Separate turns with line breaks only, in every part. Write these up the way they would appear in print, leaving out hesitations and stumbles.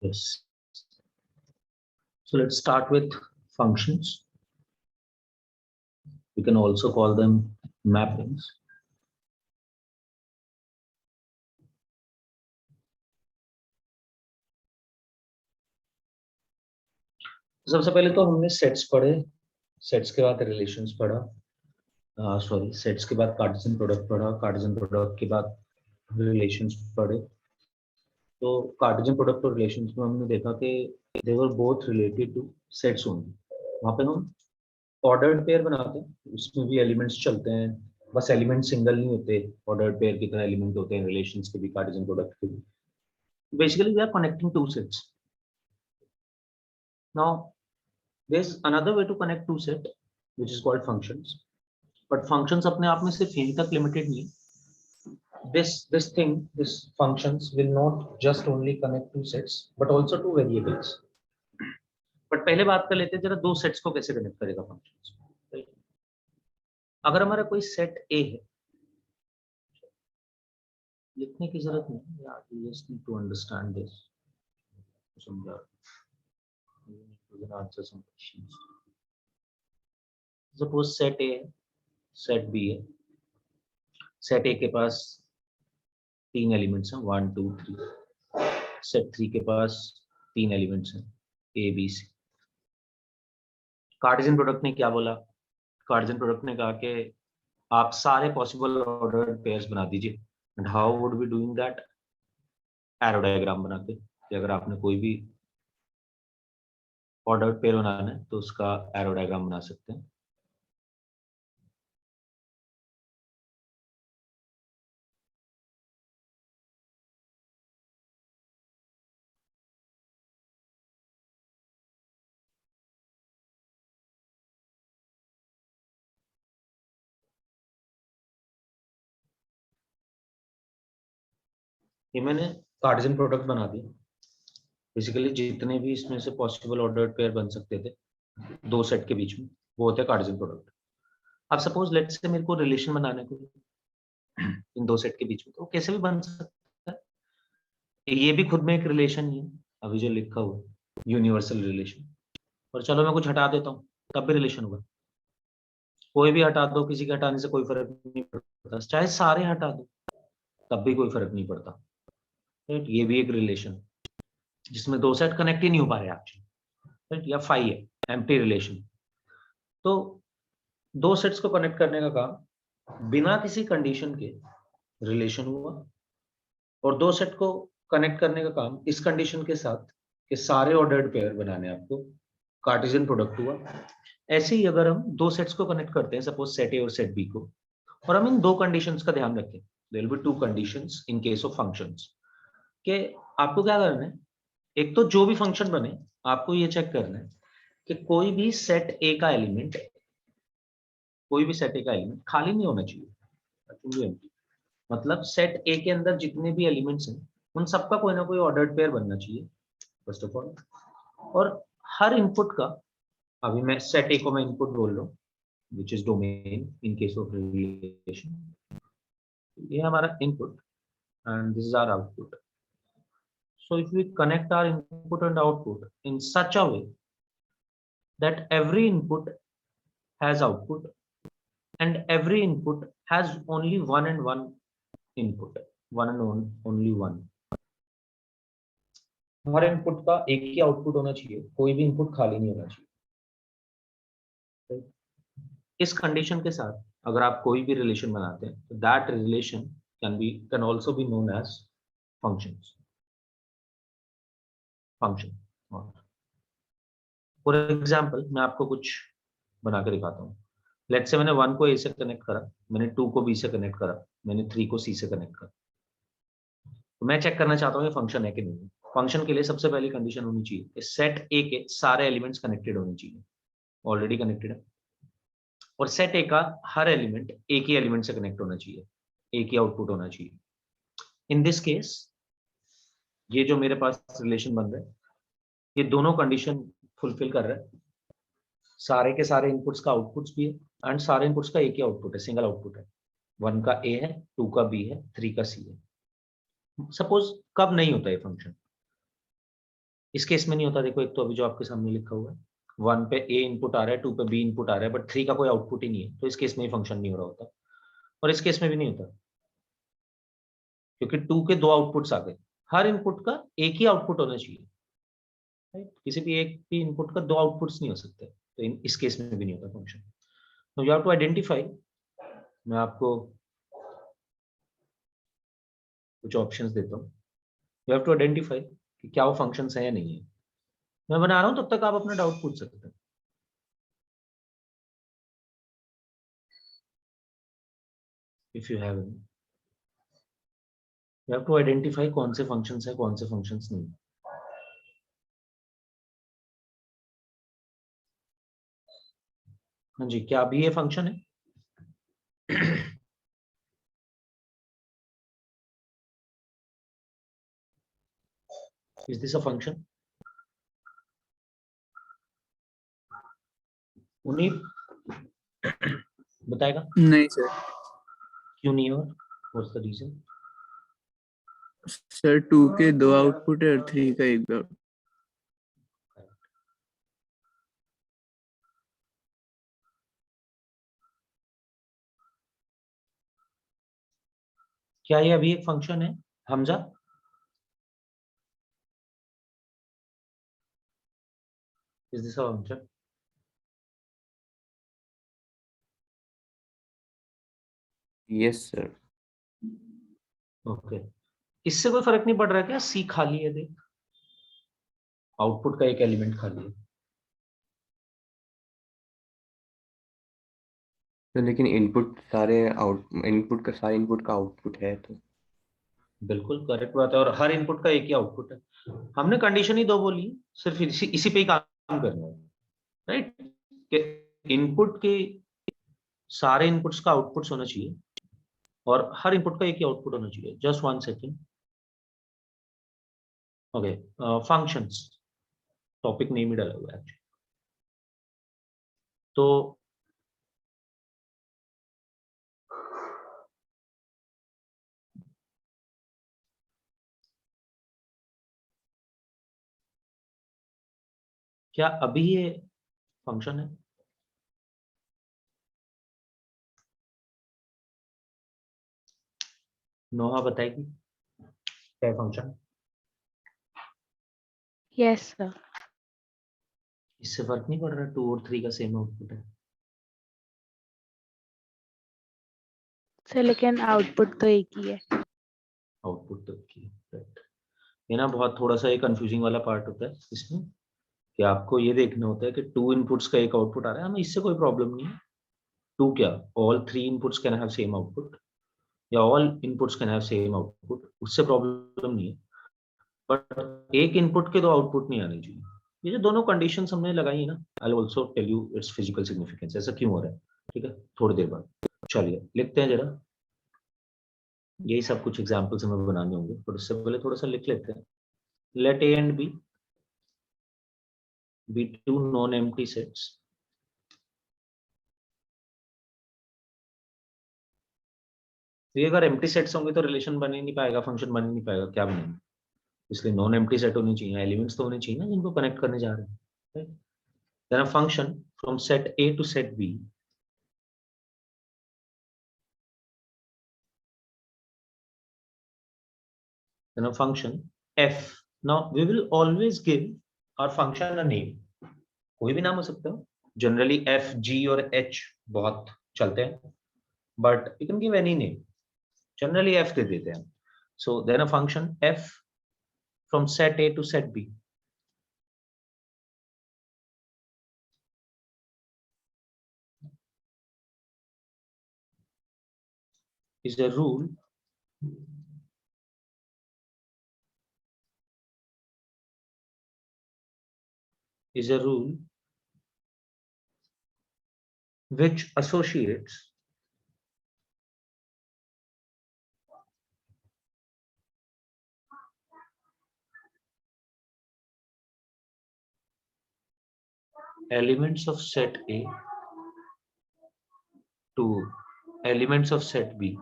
Yes. So let's start with functions. We can also call them mappings. सबसे पहले तो हमने सेट्स पढ़े, सेट्स के बाद रिलेशंस पढ़ा, सॉरी सेट्स के बाद कार्टेशियन प्रोडक्ट पढ़ा, कार्टेशियन प्रोडक्ट के बाद रिलेशंस पढ़े। तो कार्टेशियन प्रोडक्ट और रिलेशंस में हमने देखा कि they were both related to sets only. वहाँ पे हम ऑर्डर्ड पेयर बनाते हैं, उसमें भी एलिमेंट्स चलते हैं, बस एलिमेंट सिंगल नहीं होते, ऑर्डर्ड पेयर की तरह एलिमेंट होते हैं रिलेशंस के भी, कार्टेशियन प्रोडक्ट के भी। Basically we are connecting two sets. Now there's another way to connect two set which is called functions, but functions अपने आप में सिर्फ यहीं तक limited नहीं है। this functions will not just only connect two sets but also two variables. but पहले बात कर लेते हैं जरा दो सेट्स को कैसे कनेक्ट करेगा फंक्शंस। अगर हमारा कोई सेट ए है, लिखने की जरूरत नहीं यार, you just need to understand this, समझा, you can answer some questions. Suppose set A है, सेट बी है। सेट ए के पास तीन एलिमेंट्स हैं 1 2 3। सेट 3 के पास तीन एलिमेंट्स हैं A B C. Cartesian product ने क्या बोला? कार्टेशियन प्रोडक्ट ने कहा कि आप सारे पॉसिबल ऑर्डर्ड पेयर्स बना दीजिए। And how would be doing that? Arrow diagram बना के, कि अगर आपने कोई भी ऑर्डर्ड पेयर बनाना है तो उसका एरो डायग्राम बना सकते हैं। ये मैंने कार्टेशियन प्रोडक्ट बना दिया। बेसिकली जितने भी इसमें से पॉसिबल ऑर्डर्ड पेयर बन सकते थे दो सेट के बीच में, वो होते हैं कार्टेशियन प्रोडक्ट। अब सपोज लेट्स से मेरे को रिलेशन बनाने को इन दो सेट के बीच में, तो कैसे भी बन सकता है। ये भी खुद में एक रिलेशन ही है, अभी जो लिखा हुआ यूनिवर्सल रिलेशन। और चलो मैं कुछ हटा देता हूँ तब भी रिलेशन होगा। कोई भी हटा दो, किसी के हटाने से कोई फर्क नहीं पड़ता, चाहे सारे हटा दो तब भी कोई फर्क नहीं पड़ता। राइट, ये भी एक रिलेशन जिसमें दो सेट कनेक्ट ही नहीं हो पा रहे एक्चुअली। राइट, या फाई है, एम्प्टी रिलेशन। तो दो सेट्स को कनेक्ट करने का काम बिना किसी कंडीशन के रिलेशन हुआ, और दो सेट को कनेक्ट करने का काम इस कंडीशन के साथ कि सारे ऑर्डर्ड पेयर बनाने आपको, कार्टेशियन प्रोडक्ट हुआ। ऐसे ही अगर हम दो सेट्स को कनेक्ट करते हैं, सपोज सेट ए और सेट बी को, और हम इन दो कंडीशंस का ध्यान रखें, there will be two conditions in case of functions, कि आपको क्या करना है, एक तो जो भी फंक्शन बने आपको ये चेक करना है कि कोई भी सेट ए का एलिमेंट, कोई भी सेट ए का एलिमेंट खाली नहीं होना चाहिए। मतलब सेट ए के अंदर जितने भी एलिमेंट्स हैं उन सबका कोई ना कोई ऑर्डर्ड पेयर बनना चाहिए फर्स्ट ऑफ ऑल। और हर इनपुट का, अभी मैं सेट ए को मैं इनपुट बोल रहा हूँ which is domain in case of relation, ये हमारा input and this is our output. So if we connect our input and output in such a way that every input has output and every input has only one and one input, one and only one, her input का एक ही output होना चाहिए, कोई भी input खाली नहीं होना चाहिए। इस कंडीशन के साथ अगर आप कोई भी रिलेशन बनाते हैं तो that relation can also be known as functions, function. For example मैं आपको कुछ बना के दिखाता हूँ। लेट्स से मैंने 1 को ए से कनेक्ट करा, मैंने 2 को बी से कनेक्ट करा, मैंने 3 को सी से कनेक्ट करा। तो मैं चेक करना चाहता हूँ ये फंक्शन है कि नहीं। फंक्शन के लिए सबसे पहली कंडीशन होनी चाहिए कि सेट ए के सारे एलिमेंट्स कनेक्टेड होने चाहिए, ऑलरेडी कनेक्टेड है। और सेट ए का हर एलिमेंट एक ही एलिमेंट से कनेक्ट होना चाहिए, एक ही आउटपुट होना चाहिए। इन दिस केस ये जो मेरे पास रिलेशन बन रहा है, ये दोनों कंडीशन फुलफिल कर रहा है। सारे के सारे इनपुट्स का आउटपुट्स भी है एंड सारे इनपुट्स का एक ही आउटपुट है, सिंगल आउटपुट है। 1 का ए है, 2 का बी है, 3 का सी है। सपोज कब नहीं होता है फंक्शन, इस केस में नहीं होता। देखो एक तो अभी जो आपके सामने लिखा हुआ है 1 पे ए इनपुट आ रहा है, 2 पे बी इनपुट आ रहा है, बट 3 का कोई आउटपुट ही नहीं है, तो इस केस में ही फंक्शन नहीं हो रहा होता। और इस केस में भी नहीं होता क्योंकि 2 के 2 आउटपुट्स आ गए। हर इनपुट का एक ही आउटपुट होना चाहिए, राइट? किसी भी एक भी इनपुट का 2 आउटपुट्स नहीं हो सकते, तो इस केस में भी नहीं होता फंक्शन। तो यू हैव टू आइडेंटिफाई, मैं आपको कुछ ऑप्शंस देता हूँ। यू हैव टू आइडेंटिफाई कि क्या वो फंक्शंस है या नहीं है। मैं बना रहा हूँ, तब तक आप अपना डाउट पूछ सकते हैं if you have any. You have to identify कौन से फंक्शंस है, कौन से फंक्शंस नहीं। हाँ जी, क्या अभी ये फंक्शन है? Is this a function? उन्हीं बताएगा
नहीं सर।
क्यों नहीं है, और व्हाट्स द रीजन?
सर 2 के 2 आउटपुट है और 3 का एक आउटपुट।
क्या ये अभी एक फंक्शन है Hamza? Is this a function?
Yes sir.
Okay, इससे कोई फर्क नहीं पड़ रहा क्या सी खाली है? देख, आउटपुट का एक एलिमेंट खाली है।
तो लेकिन इनपुट का सारे इनपुट का आउटपुट है तो।
बिल्कुल करेक्ट बात है, और हर इनपुट का एक ही आउटपुट है। हमने कंडीशन ही दो बोली, सिर्फ इसी पे ही काम करना है, राइट? कि इनपुट के सारे इनपुट्स का आउटपुट्स होना चाहिए और हर इनपुट का एक ही आउटपुट होना चाहिए। Just 1 second. Okay, functions topic name ही डाला हुआ है तो क्या अभी ये फंक्शन है? नोहा बताएगी क्या फंक्शन?
Yes sir.
इससे फर्क नहीं पड़ रहा 2 और 3 का सेम आउटपुट है।
सर लेकिन आउटपुट तो एक ही है।
आउटपुट तो की, राइट? ये ना बहुत थोड़ा सा एक कंफ्यूजिंग वाला पार्ट होता है इसमें, कि आपको ये देखना होता है कि 2 इनपुट्स का एक आउटपुट आ रहा है। हमें इससे कोई प्रॉब्लम नहीं है। 2 क्या, all 3 inputs can have same output या all inputs can have same output, उससे प्रॉब्लम नहीं है। बट एक इनपुट के 2 आउटपुट नहीं आने चाहिए। ये जो दोनों कंडीशंस हमने लगाई है ना, I will also tell you its physical significance, ऐसा क्यों हो रहा है, ठीक है, थोड़ी देर बाद। चलिए लिखते हैं जरा, यही सब कुछ एग्जाम्पल्स हमें बनाने होंगे, पर उससे पहले थोड़ा सा लिख लेते हैं। Let A and B be 2 non-empty sets तो ये अगर एम्प्टी सेट्स होंगे तो रिलेशन बन ही नहीं पाएगा, फंक्शन बन ही नहीं पाएगा, क्या बनेगा? इसलिए नॉन एम्प्टी सेट होनी चाहिए, एलिमेंट्स तो होने चाहिए ना जिनको कनेक्ट करने जा रहे हैं। Then a function from set A to set B then a function f. Now we will always give our function a name. कोई भी नाम हो सकता है, जनरली f, g और h बहुत चलते हैं, but you can give any name, generally f दे देते हैं। So then a function f from set A to set B is a rule which associates elements of set A to elements of set B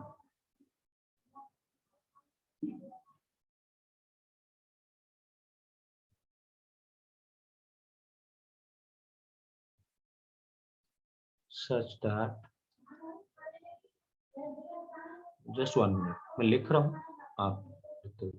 such that just 1 minute मैं लिख रहा हूँ आप लिखते रहो।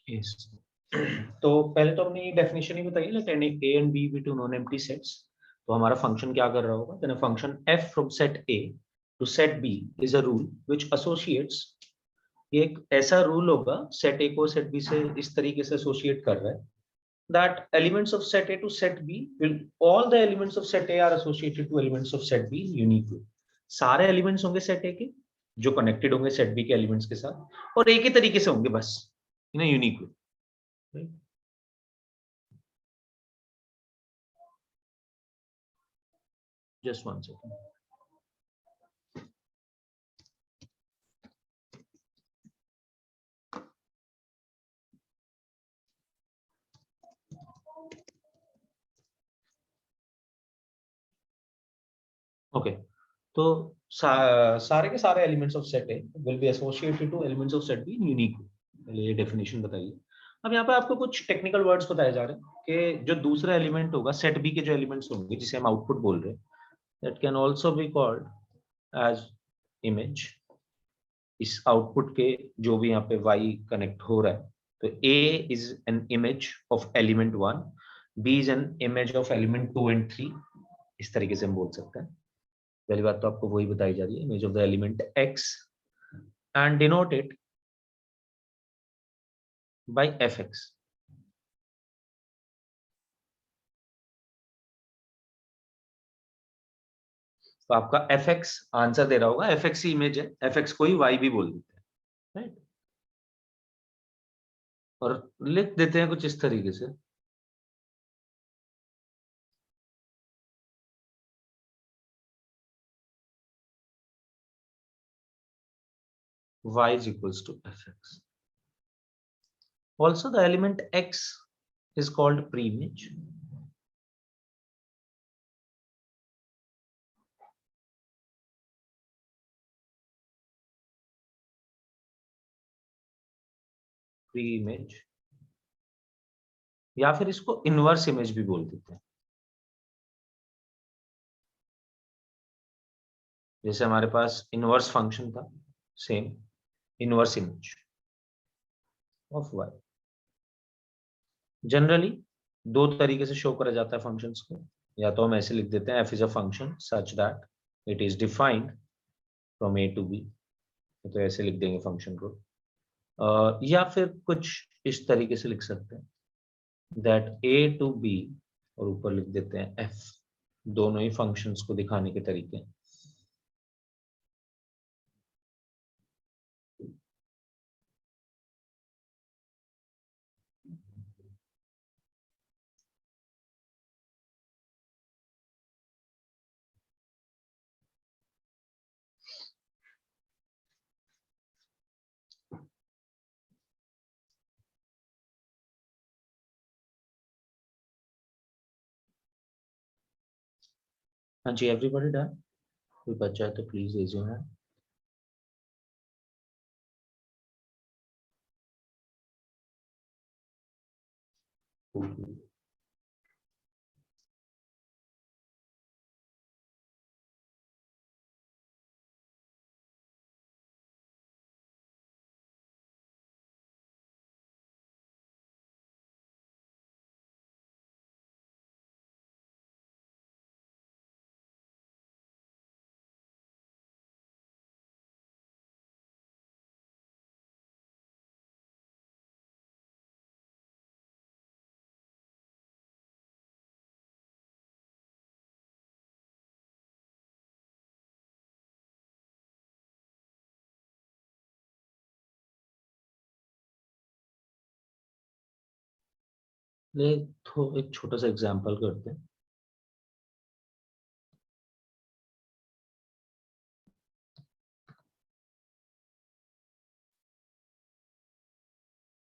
Yes. तो पहले तो हमने ये डेफिनेशन ही बताई like any A and B be two non empty sets. तो हमारा फंक्शन क्या कर रहा होगा, then function F from set A to set B is a rule which associates. ये एक ऐसा रूल होगा सेट ए को सेट बी से इस तरीके से एसोसिएट कर रहा है that elements of set A to set B will all the elements of set A are associated to elements of set B uniquely। सारे एलिमेंट्स होंगे सेट ए के जो कनेक्टेड होंगे सेट बी के एलिमेंट्स के साथ और एक ही तरीके से होंगे बस in unique way. Just 1 second. Okay तो सारे के सारे elements of set A will be associated to elements of set B in unique way. पहले ये डेफिनेशन बताइए। अब यहाँ पे आपको कुछ टेक्निकल वर्ड्स बताए जा रहे हैं कि जो दूसरा एलिमेंट होगा सेट बी के जो एलिमेंट्स होंगे जिसे हम आउटपुट बोल रहे हैं that can also be called as image. इस आउटपुट के जो भी यहाँ पे y कनेक्ट हो रहा है तो a is an image of element 1, b is an image of element 2 and 3। इस तरीके से हम बोल सकते हैं। पहली बात तो आपको वही बताई जा रही है image of the element x and denote it by fx। तो आपका fx आंसर दे रहा होगा, fx ही इमेज है, fx को ही y भी बोल देते हैं, राइट। और लिख देते हैं कुछ इस तरीके से y is equals to fx। Also the element x is called preimage। Pre-image या फिर इसको इनवर्स इमेज भी बोल देते हैं। जैसे हमारे पास इनवर्स फंक्शन था, same inverse image of y। Generally दो तरीके से शो करा जाता है फंक्शंस को, या तो हम ऐसे लिख देते हैं f is a function such that it is defined from a to b, तो ऐसे लिख देंगे फंक्शन को। या फिर कुछ इस तरीके से लिख सकते हैं दैट a टू b और ऊपर लिख देते हैं f। दोनों ही फंक्शंस को दिखाने के तरीके हैं। हाँ जी, एवरीबॉडी डन? कोई बच्चा है तो प्लीज रेज योर हैंड। ले तो एक छोटा सा एग्जांपल करते हैं।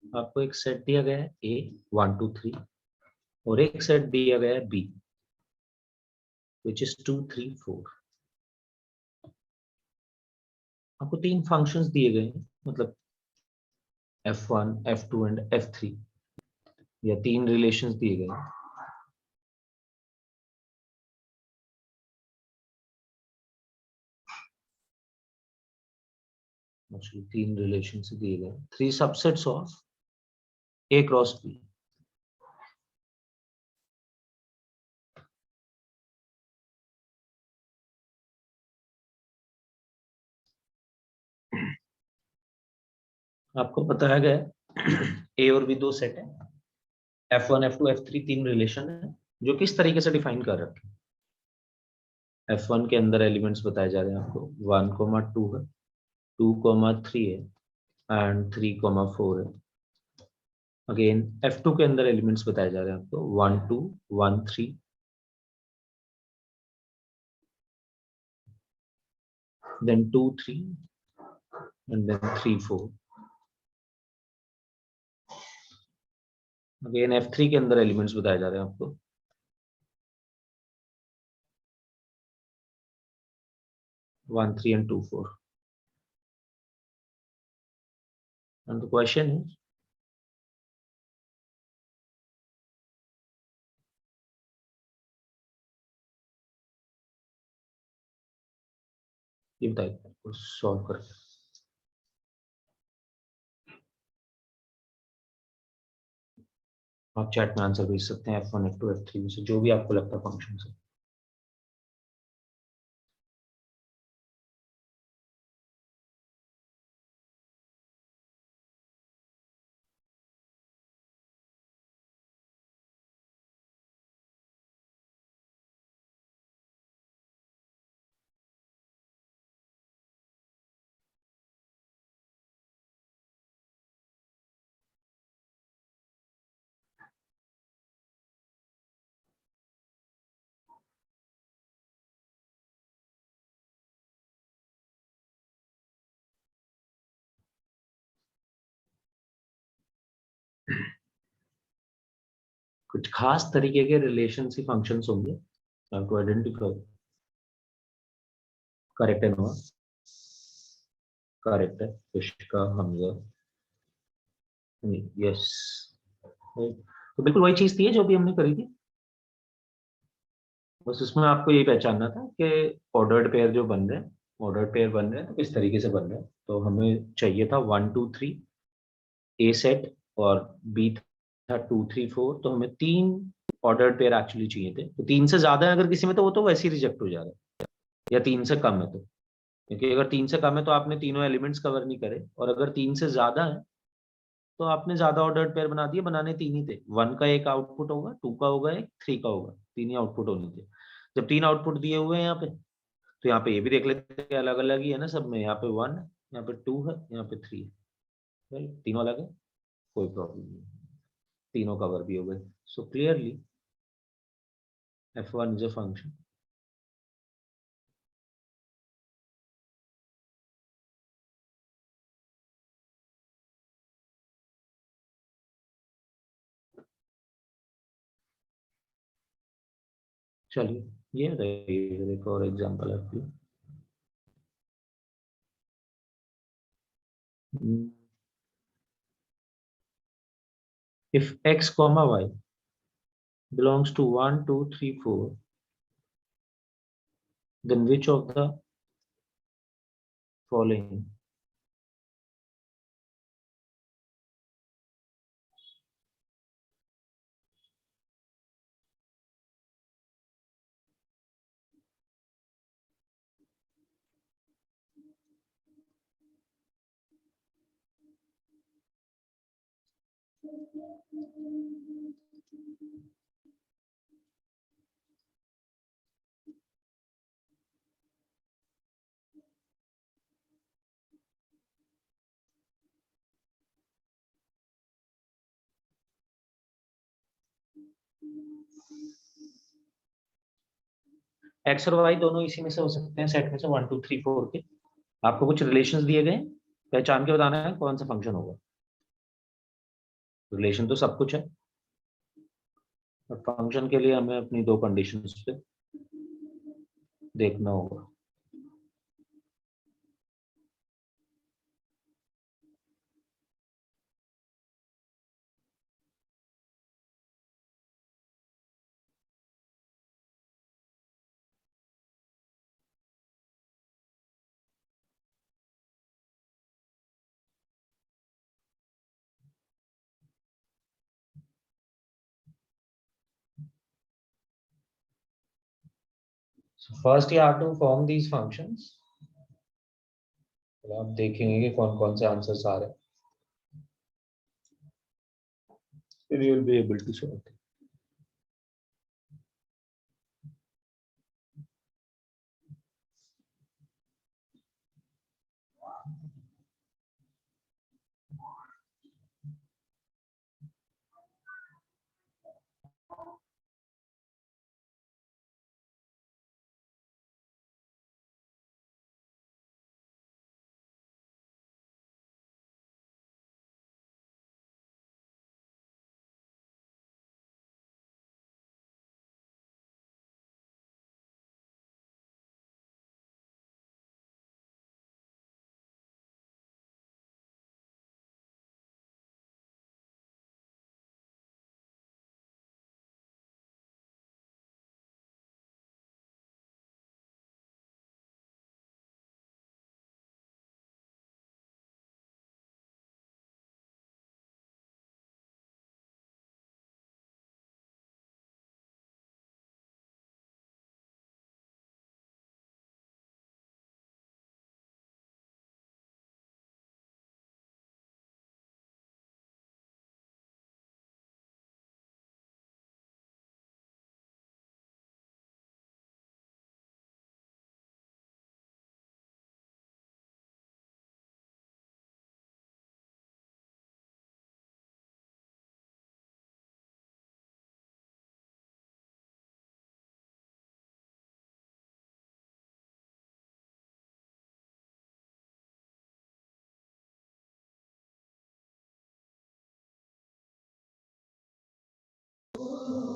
आपको एक सेट दिया गया है ए 1 2 3 और एक सेट दिया गया है बी विच इज 2 3 4। आपको तीन फंक्शंस दिए गए हैं, मतलब f1 f2 एंड f3, या तीन रिलेशंस दिए गए हैं। एक्चुअली तीन रिलेशन से दिए गए, three subsets of A cross B. आपको बताया गया ए और बी दो सेट है, f1 f2 f3 तीन रिलेशन है जो किस तरीके से डिफाइन कर रखे हैं। f1 के अंदर एलिमेंट्स बताए जा रहे हैं आपको 1 2 है, 2 3 है एंड 3 4 है। अगेन f2 के अंदर एलिमेंट्स बताए जा रहे हैं आपको 1 2 1 3 then 2 3 and then 3 4। Again f3 के अंदर एलिमेंट्स बताए जा रहे हैं आपको 1 3 and 2 4। and the question is ये बताइए को सॉल्व करके। आप चैट में आंसर भेज सकते हैं f1 f2 f3 में से जो भी आपको लगता है फंक्शन से। कुछ खास तरीके के रिलेशन ही फंक्शंस होंगे टू आइडेंटिफाई। करेक्ट है नोआ? करेक्ट है पुष्का हमजा। यस, तो बिल्कुल वही चीज थी जो भी हमने करी थी। बस उसमें आपको यही पहचानना था कि ऑर्डर्ड पेयर जो बन रहे हैं, ऑर्डर्ड पेयर बन रहे हैं तो किस तरीके से बन रहे हैं। तो हमें चाहिए था 1 2 3 ए सेट और बी था 2 3 4। तो हमें तीन ऑर्डर्ड पेयर एक्चुअली चाहिए थे। तो तीन से ज्यादा है अगर किसी में तो वो तो वैसे ही रिजेक्ट हो जा रहा है, या तीन से कम है तो, क्योंकि अगर तीन से कम है तो आपने तीनों एलिमेंट्स कवर नहीं करे, और अगर तीन से ज्यादा है तो आपने ज्यादा ऑर्डर्ड पेयर बना दिए। बनाने तीन ही थे, 1 का एक आउटपुट होगा, 2 का होगा एक, 3 का होगा, तीन ही आउटपुट होने थे। जब तीन आउटपुट दिए हुए हैं यहाँ पे, तो यहाँ पे ये भी देख लेते हैं अलग अलग ही है ना सब में। यहाँ पे 1 है, यहाँ पे 2 है, यहाँ पे 3 है, तीनों अलग है, कोई प्रॉब्लम नहीं, तीनों कवर भी हो गए। So clearly f1 is a function चलिए ये बताइए एक और एग्जांपल आपकी। If x comma y belongs to 1, 2, 3, 4, then which of the following x और y दोनों इसी में से हो सकते हैं, सेट में से 1, 2, 3, 4 के। आपको कुछ रिलेशंस दिए गए, पहचान के बताना है कौन सा फंक्शन होगा। रिलेशन तो सब कुछ है, और फंक्शन के लिए हमें अपनी दो कंडीशंस पे देखना होगा। So first you have to form these functions। तो आप देखेंगे कि कौन कौन से आंसर्स आ रहे हैं, फिर you will be able to solve it।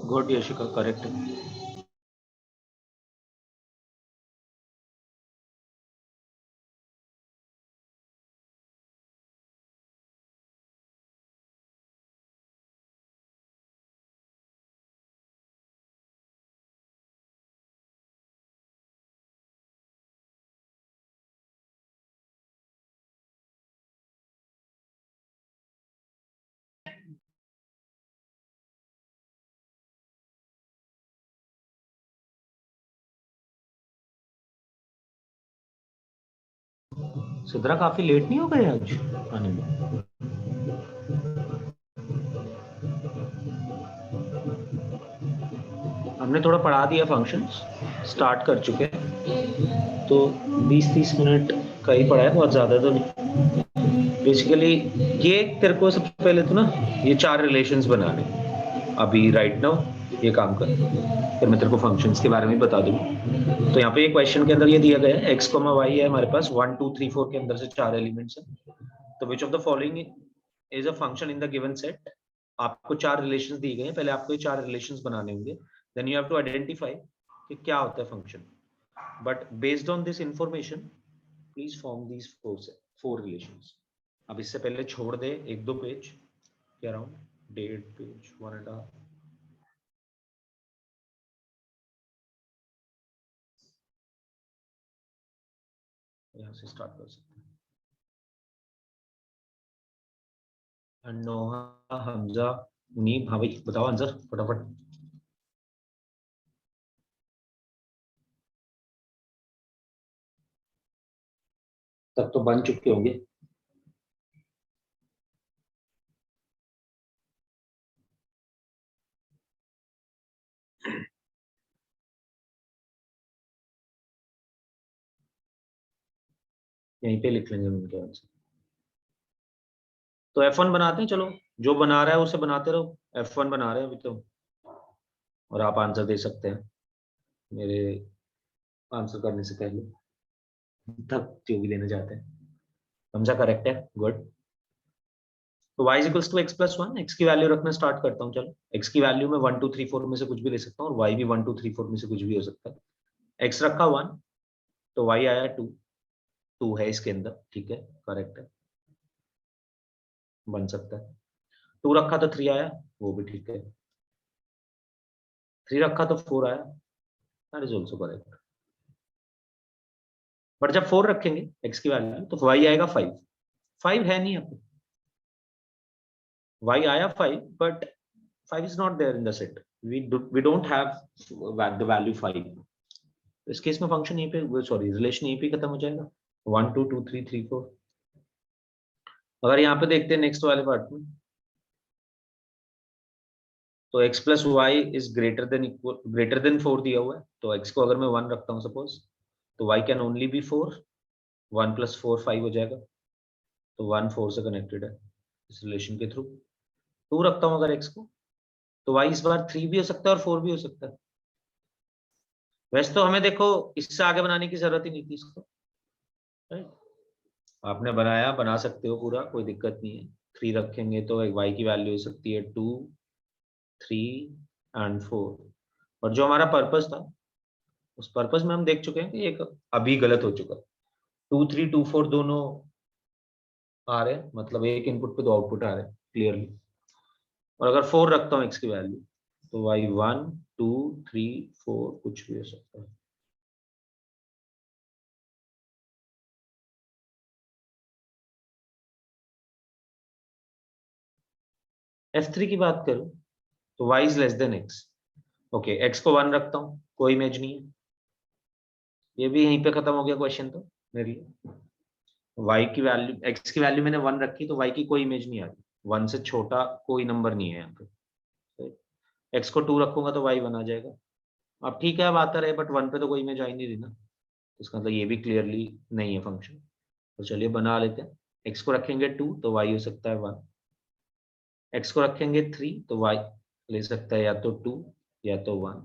Good Yashika, correct है। सिद्रा काफी लेट नहीं हो गए आज आने में? हमने थोड़ा पढ़ा दिया, फंक्शंस स्टार्ट कर चुके हैं, तो 20-30 मिनट का ही पढ़ा है, बहुत ज्यादा तो नहीं। बेसिकली ये तेरे को सबसे पहले तो ना ये 4 रिलेशंस बनाने अभी राइट नाउ, ये काम कर, फिर मैं तेरे को फंक्शंस के बारे में बता दूंगा। तो यहाँ पे ये क्वेश्चन के अंदर ये दिया गया है x, y है हमारे पास, 1, 2, 3, 4 के अंदर से 4 एलिमेंट्स है। तो which of the following is a function in the given set. आपको 4 रिलेशंस दिए गए हैं, पहले आपको ये 4 रिलेशंस बनाने होंगे। Then you have to identify कि क्या होता है function, but based on this information please form these four relations. अब इससे पहले छोड़ दे 1-2 पेज के अराउंड, 1.5 पेज, 1.5। यहाँ से स्टार्ट कर सकते हैं। नोहा, हमजा, मुनीब, हाँ भाई बताओ आंसर फटाफट। तब तो बन चुके होंगे। यहीं पे लिख लेंगे उनके आंसर। तो F1 बनाते हैं, चलो जो बना रहा है उसे बनाते रहो। F1 बना रहे हैं अभी तो, और आप आंसर दे सकते हैं मेरे आंसर करने से पहले, तब जो भी लेने जाते हैं। समझा? करेक्ट है, गुड। तो y equals to x plus 1, x की वैल्यू रखना स्टार्ट करता हूँ। चलो x की वैल्यू में 1 2 3 4 में से कुछ भी ले सकता हूँ, और y भी 1 2 3 4 में से कुछ भी हो सकता है। x रखा 1 तो y आया 2, 2 है इसके अंदर, ठीक है, करेक्ट है, बन सकता है। 2 रखा तो 3 आया, वो भी ठीक है। 3 रखा तो 4 आया, that is also correct. But जब 4 रखेंगे x की वैल्यू तो y आएगा 5। 5 है नहीं यहाँ पे, y आया 5 but 5 is not there in the set. We don't have the value 5. इस केस में फंक्शन यहीं पे, सॉरी रिलेशन यहीं पे खत्म हो जाएगा। 1 2 2 3 3 4। अगर यहाँ पे देखते हैं नेक्स्ट वाले पार्ट में, तो x plus y is greater than 4 दिया हुआ है, तो x को अगर मैं 1 रखता हूँ सपोज, तो y can only be 4। 1 plus 4 5 हो जाएगा, तो 1 4 से कनेक्टेड है इस रिलेशन के थ्रू। 2 रखता हूँ अगर x को, तो y इस बार 3 भी हो सकता है और 4 भी हो सकता है। वैसे तो हमें देखो इससे आगे बनाने की जरूरत ही नहीं थी इसको, राइट? आपने बनाया, बना सकते हो पूरा, कोई दिक्कत नहीं है। 3 रखेंगे तो एक y की वैल्यू हो सकती है 2 3 एंड 4। और जो हमारा पर्पस था, उस पर्पस में हम देख चुके हैं कि एक अभी गलत हो चुका। 2 3 2 4 दोनों आ रहे हैं, मतलब एक इनपुट पे 2 आउटपुट आ रहे हैं क्लियरली। और अगर 4 रखता हूँ x की वैल्यू, तो y 1 2 3 4 कुछ भी हो सकता है। F3 की बात करूं तो y is less than x। Okay, x को 1 रखता हूं, कोई इमेज नहीं है। ये भी यहीं पे खत्म हो गया क्वेश्चन तो मेरे लिए। y की वैल्यू, x की वैल्यू मैंने 1 रखी तो y की कोई इमेज नहीं आ रही। 1 से छोटा कोई नंबर नहीं है यहाँ पे। x को 2 रखूंगा तो y 1 आ जाएगा। अब ठीक है, अब आता रहे, बट 1 पे तो कोई इमेज आ ही नहीं रही ना, इसका मतलब ये भी क्लियरली नहीं है फंक्शन। तो चलिए बना लेते हैं। x को रखेंगे 2 तो y हो सकता है 1। x को रखेंगे 3 तो y ले सकता है या तो 2 या तो 1।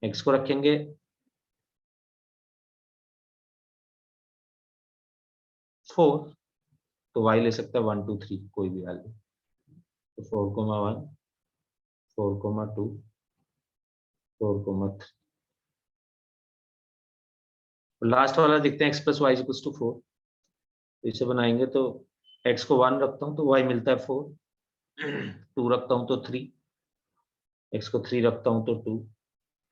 x को रखेंगे 4 तो y ले सकता है 1 2 3 कोई भी वैल्यू। तो 4,1 4,2 4,3। लास्ट वाला देखते हैं, x plus y equals to 4। तो इसे बनाएंगे तो x को 1 रखता हूँ तो y मिलता है 4। 2 रखता हूँ तो 3, x को 3 रखता हूँ तो 2,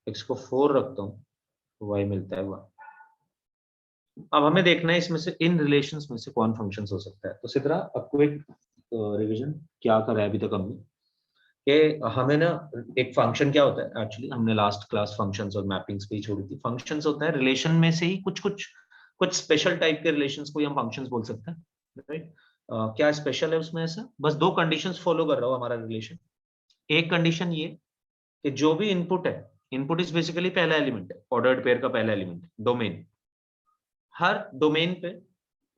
x को 4 रखता हूँ तो y मिलता है 1। अब हमें देखना है इसमें से, इन रिलेशंस में से कौन फंक्शंस हो सकता है। तो सिद्रा आपको एक रिवीजन क्या करा है अभी तक हमने, कि हमें ना एक फंक्शन क्या होता है एक्चुअली, हमने लास्ट क्लास फंक्शंस और मैपिंग्स पे ही छोड़ी थी। फंक्शंस होता है रिलेशन में से ही कुछ स्पेशल टाइप के रिलेशंस को हम फंक्शंस बोल सकते हैं, राइट? क्या स्पेशल है उसमें? ऐसा बस 2 कंडीशंस फॉलो कर रहा हो हमारा रिलेशन। एक कंडीशन ये कि जो भी इनपुट है, इनपुट इज बेसिकली पहला एलिमेंट है, ऑर्डर्ड पेयर का पहला एलिमेंट, डोमेन। हर डोमेन पे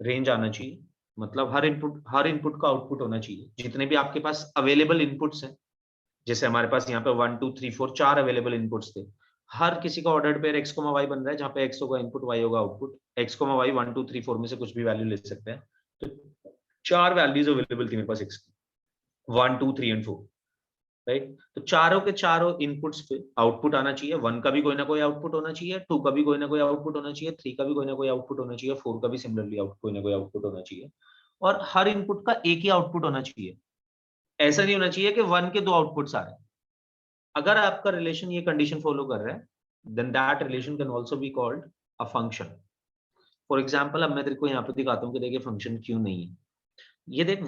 रेंज आना चाहिए, मतलब हर इनपुट का आउटपुट होना चाहिए। जितने भी आपके पास अवेलेबल इनपुट्स हैं, जैसे हमारे पास यहाँ पे 1 2 3 4 4 अवेलेबल इनपुट्स थे, हर किसी का ऑर्डर्ड पेयर x, y बन रहा है, जहाँ पे x होगा इनपुट, y होगा आउटपुट। x, y 1 2 3 4 में से कुछ भी वैल्यू ले सकते हैं। तो 4 वैल्यूज अवेलेबल थी मेरे पास x की, 1 2 3 एंड 4, राइट। तो चारों के चारों इनपुट्स पे आउटपुट आना चाहिए, 1 का भी कोई ना कोई आउटपुट होना चाहिए, 2 का भी कोई ना कोई आउटपुट होना चाहिए, 3 का भी कोई ना कोई आउटपुट होना चाहिए, 4 का भी सिमिलरली कोई ना कोई आउटपुट होना चाहिए, और हर इनपुट का एक ही आउटपुट होना चाहिए। ऐसा नहीं होना चाहिए कि 1 के 2 आउटपुट्स आ रहे हैं। अगर आपका रिलेशन ये कंडीशन फॉलो कर रहा है, then that relation can also be called a function. For example, अब मैं तेरे को यहाँ पे दिखाता हूँ कि देखिए फंक्शन क्यों नहीं है। ये देख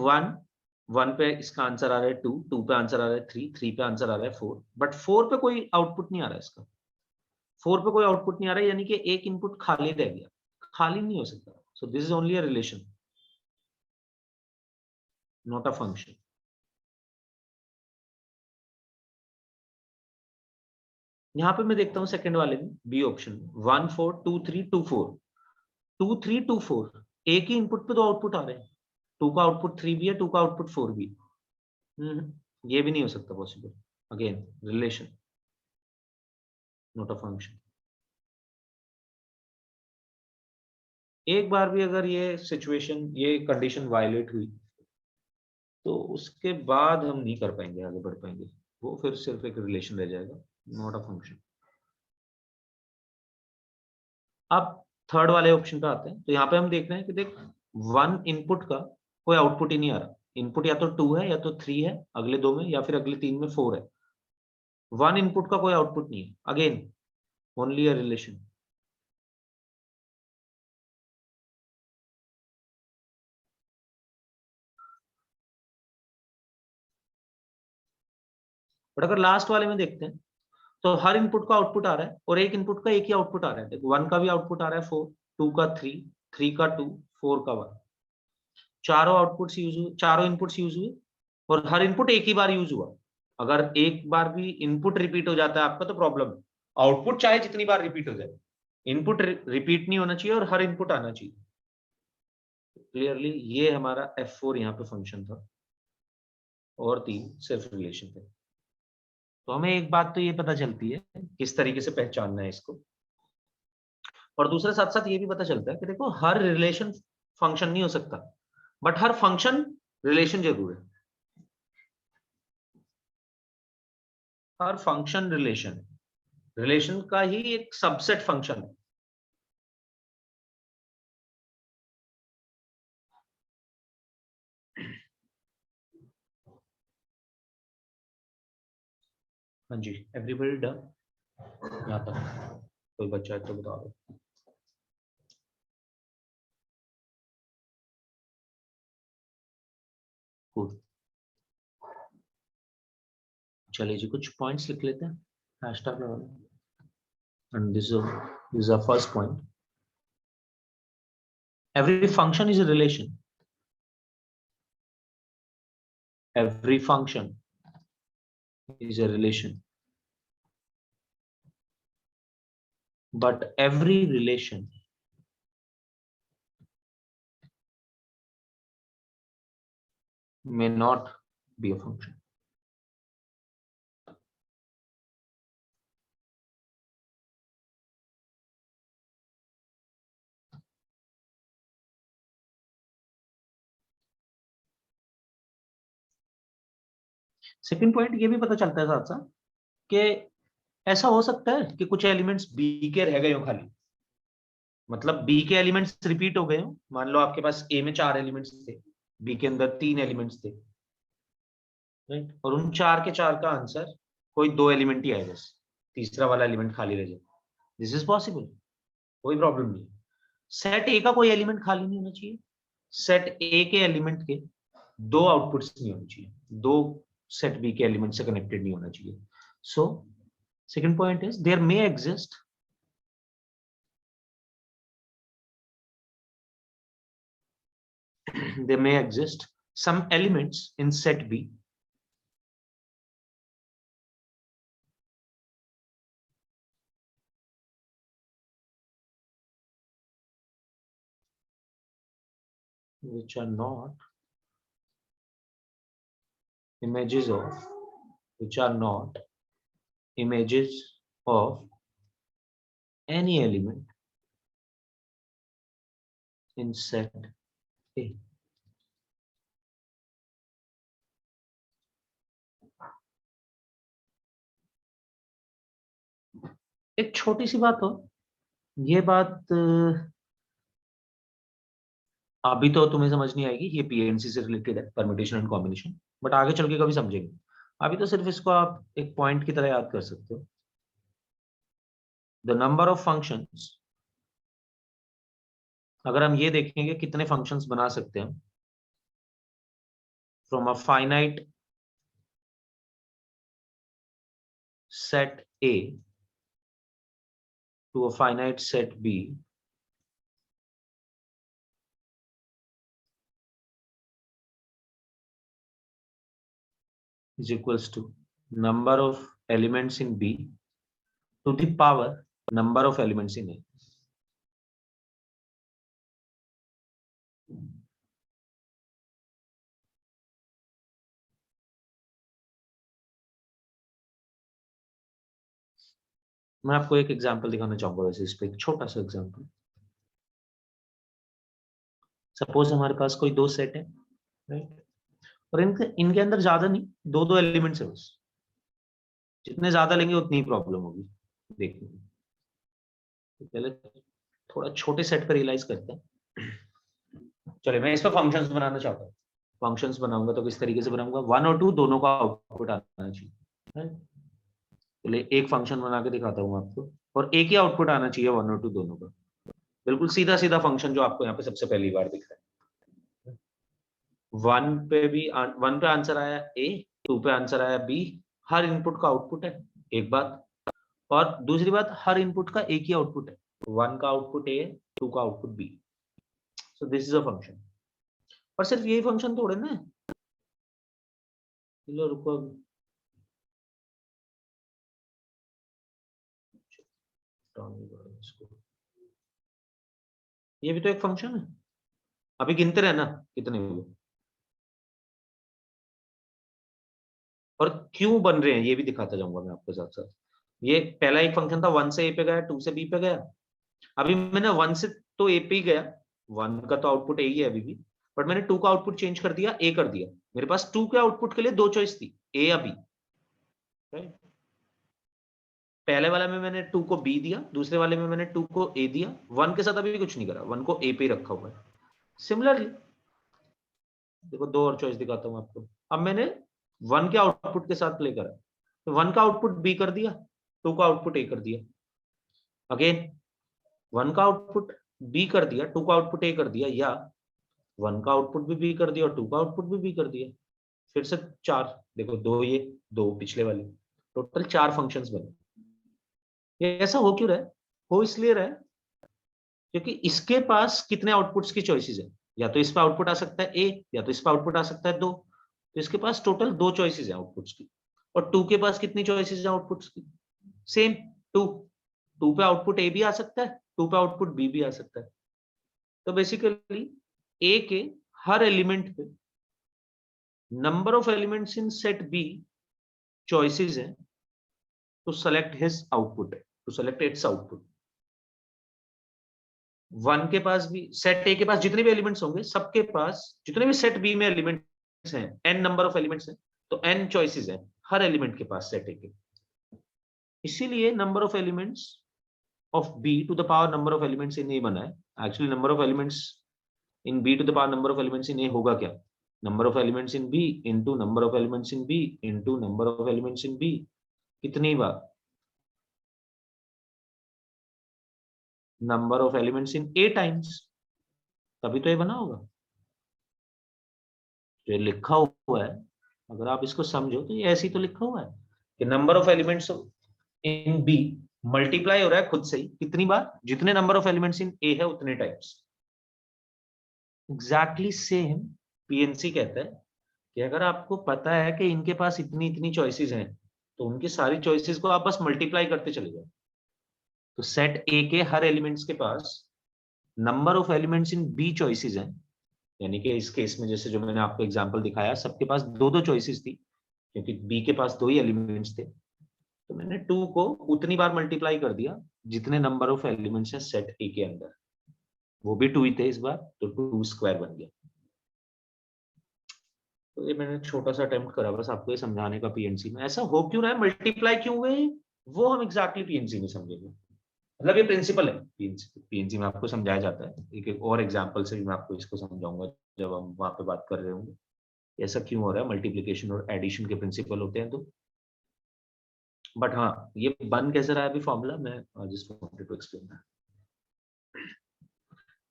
1 पे इसका आंसर आ रहा है 2 पे आंसर आ रहा है 3 पे आंसर आ रहा है 4, बट 4 पे कोई आउटपुट नहीं आ रहा है इसका। 4 पे कोई आउटपुट नहीं आ रहा है, यानी कि एक इनपुट खाली रह गया। खाली नहीं हो सकता। सो this is only a relation, not a function. यहाँ पे मैं देखता हूँ सेकंड वाले में, बी ऑप्शन में 1 4 2 3 2 4 2 3 2 4, एक ही इनपुट पे 2 आउटपुट आ रहे हैं। 2 का आउटपुट 3 भी है, 2 का आउटपुट 4 भी है। ये भी नहीं हो सकता possible. Again relation, not a function. एक बार भी अगर ये सिचुएशन, ये कंडीशन वायलेट हुई, तो उसके बाद हम नहीं कर पाएंगे, आगे बढ़ पाएंगे। वो फिर सिर्फ एक रिलेशन रह जाएगा, नॉट अ फंक्शन। अब थर्ड वाले ऑप्शन पे आते हैं। तो यहाँ पे हम देख रहे हैं कि देख 1 इनपुट का कोई आउटपुट ही नहीं आ रहा। इनपुट या तो 2 है, या तो 3 है अगले 2 में, या फिर अगले 3 में 4 है। 1 इनपुट का कोई आउटपुट नहीं है। Again only a relation. But अगर लास्ट वाले में देखते हैं, तो हर इनपुट का आउटपुट आ रहा है, और एक इनपुट का एक ही आउटपुट आ रहा है। देखो 1 का भी आउटपुट आ रहा है 4, 2 का 3, 3 का 2, 4 का 1। चारों आउटपुट्स यूज हुए, चारों इनपुट्स यूज हुए, और हर इनपुट एक ही बार यूज हुआ। अगर एक बार भी इनपुट रिपीट हो जाता है आपका, तो प्रॉब्लम है। आउटपुट चाहे जितनी बार रिपीट हो जाए, इनपुट रिपीट नहीं होना चाहिए और हर इनपुट आना चाहिए। क्लियरली ये हमारा F4 यहाँ पे फंक्शन था, और 3 सिर्फ रिलेशन थे। तो हमें एक बात तो ये पता चलती है किस तरीके से पहचानना है इसको, और दूसरे साथ साथ ये भी पता चलता है कि देखो हर रिलेशन फंक्शन नहीं हो सकता, बट हर फंक्शन रिलेशन जरूर है। हर फंक्शन रिलेशन, रिलेशन का ही एक सबसेट फंक्शन है। हाँ जी, एवरीबॉडी डन यहाँ तक? कोई बच्चा है तो बता दो। Cool. चलिए जी, कुछ पॉइंट्स लिख लेते हैं, हैशटैग लगा लो। And this is a first point, every function is a relation. Every function is a relation, but every relation may not be a function. Second point ये भी पता चलता है साथ साथ कि ऐसा हो सकता है कि कुछ एलिमेंट्स बी के रह गए हो खाली, मतलब बी के एलिमेंट्स रिपीट हो गए हो। मान लो आपके पास ए में 4 एलिमेंट्स थे, बी के अंदर 3 एलिमेंट्स थे, राइट, और उन 4 के 4 का आंसर कोई 2 एलिमेंट ही आए, बस तीसरा वाला एलिमेंट खाली रह जाए। दिस इज पॉसिबल, कोई प्रॉब्लम नहीं। सेट ए का कोई एलिमेंट खाली नहीं होना चाहिए, सेट ए के एलिमेंट के 2 आउटपुट्स नहीं होने चाहिए, 2 सेट बी के एलिमेंट से कनेक्टेड नहीं होना चाहिए। So second point is there may exist there may exist some elements in set B which are not images of, which are not images of any element in set A. एक छोटी सी बात हो, ये बात अभी तो तुम्हें समझ नहीं आएगी, ये पीएनसी से रिलेटेड है, परम्यूटेशन एंड कॉम्बिनेशन, बट आगे चल के कभी समझेंगे। अभी तो सिर्फ इसको आप एक पॉइंट की तरह याद कर सकते हो। द नंबर ऑफ फंक्शंस, अगर हम ये देखेंगे कितने फंक्शंस बना सकते हैं from a finite set A to a finite set B, is equals to number of elements in B to the power number of elements in A. मैं आपको एक एग्जांपल दिखाना चाहूंगा वैसे इस पे, एक छोटा सा एग्जांपल। सपोज हमारे पास कोई दो सेट है, राइट, और इनके अंदर ज्यादा नहीं, दो दो एलिमेंट्स है बस। जितने ज्यादा लेंगे उतनी ही प्रॉब्लम होगी देखने में। तो पहले थोड़ा छोटे सेट पर रियलाइज करते हैं। चलिए मैं इस पर फंक्शंस बनाना चाहता हूँ। फंक्शंस बनाऊंगा तो किस तरीके से बनाऊंगा, 1 और 2 दोनों का आउटपुट आना चाहिए, right? चलिए एक फंक्शन बना के दिखाता हूँ आपको, और एक ही आउटपुट आना चाहिए 1 और 2 दोनों का। बिल्कुल सीधा सीधा फंक्शन जो आपको यहाँ पे सबसे पहली बार दिख रहा है। 1 पे आंसर आया ए, 2 पे आंसर आया बी। हर इनपुट का आउटपुट है, एक बात। और दूसरी बात, हर इनपुट का एक ही आउटपुट है, 1 का आउटपुट ए, 2 का output B. So this is a function. और सिर्फ यही फंक्शन थोड़े ना, चलो रुको, ये भी तो एक फंक्शन है। अभी गिनते रहना कितने हुए और क्यों बन रहे हैं, ये भी दिखाता जाऊंगा मैं आपके साथ साथ। ये पहला एक फंक्शन था, 1 से ए पे गया, 2 से बी पे गया। अभी मैंने 1 से तो ए पे ही गया, 1 का तो आउटपुट ए ही है अभी भी, बट मैंने 2 का आउटपुट चेंज कर दिया, ए कर दिया। मेरे पास 2 के आउटपुट के लिए दो चॉइस थी, ए या बी, राइट। पहले वाले में मैंने 2 को बी दिया, दूसरे वाले में मैंने 2 को ए दिया। 1 के साथ अभी भी कुछ नहीं करा, 1 को ए पे ही रखा हुआ है। सिमिलरली देखो, दो और चॉइस दिखाता हूं आपको। अब मैंने 1 के आउटपुट के साथ प्ले करा, तो 1 का आउटपुट बी कर दिया, 2 का आउटपुट ए कर दिया। अगेन 1 का आउटपुट बी कर दिया, 2 का आउटपुट ए कर दिया, या 1 का आउटपुट भी बी कर दिया और 2 का आउटपुट भी बी कर दिया। फिर से 4, देखो 2 ये, 2 पिछले वाले, टोटल 4 फंक्शंस बने। ये ऐसा हो क्यों रहा है? हो इसलिए रहा है क्योंकि इसके पास कितने आउटपुट्स की चॉइसेस है, या तो इस पे आउटपुट आ सकता है ए, या तो इस पे आउटपुट आ सकता है 2। तो इसके पास टोटल 2 चॉइसेस है आउटपुट्स की। और 2 के पास कितनी चॉइसेस है आउटपुट्स की? सेम 2। 2 पे आउटपुट ए भी आ सकता है, 2 पे आउटपुट बी भी आ सकता है। तो बेसिकली ए के हर एलिमेंट पे number of elements in set B choices है to select his output, to select its output. 1 के पास भी, सेट ए के पास जितने भी एलिमेंट्स होंगे, सबके पास जितने भी सेट बी में एलिमेंट्स हैं, n नंबर ऑफ एलिमेंट्स हैं, तो n चॉइसेस हैं हर एलिमेंट के पास सेट ए के। इसीलिए number of elements of b to the power number of elements in A बना है। Actually number of elements in b to the power number of elements in A होगा क्या? Number of elements in b into number of elements in b into number of elements in b। कितनी बार? Number of elements in a times, तभी तो ये बना होगा। जो लिखा हुआ है, अगर आप इसको समझो तो ये ऐसे ही तो लिखा हुआ है कि number of elements in B multiply हो रहा है खुद से ही कितनी बार? जितने number of elements in A है उतने टाइम्स। एग्जैक्टली सेम पीएनसी कहता है कि अगर आपको पता है कि इनके पास इतनी इतनी चॉइसेस हैं, तो उनकी सारी चॉइसेस को आप बस मल्टीप्लाई करते चले जाओ। तो सेट ए के हर एलिमेंट्स के पास number of elements in B choices हैं, यानी कि इस केस में जैसे जो मैंने आपको एग्जांपल दिखाया, सबके पास दो दो चॉइसेस थी क्योंकि बी के पास 2 ही एलिमेंट्स थे। तो मैंने 2 को उतनी बार मल्टीप्लाई कर दिया जितने नंबर ऑफ एलिमेंट्स हैं सेट ए के अंदर। वो भी 2 ही थे इस बार, तो 2 स्क्वायर बन गया। तो ये मैंने छोटा सा अटेम्प्ट करा बस आपको ये समझाने का पीएनसी में। ऐसा हो क्यों रहा है, मल्टीप्लाई क्यों हुए? वो हम एग्जैक्टली पीएनसी में समझेंगे। मतलब ये प्रिंसिपल है, पीएनसी में आपको समझाया जाता है। एक और एग्जांपल से भी मैं आपको इसको समझाऊंगा जब हम वहां पे बात कर रहे होंगे ऐसा क्यों हो रहा है, मल्टीप्लिकेशन और एडिशन के प्रिंसिपल होते हैं तो। बट हाँ, ये बन कैसे रहा है अभी फॉर्मूला, मैं just wanted to explain that.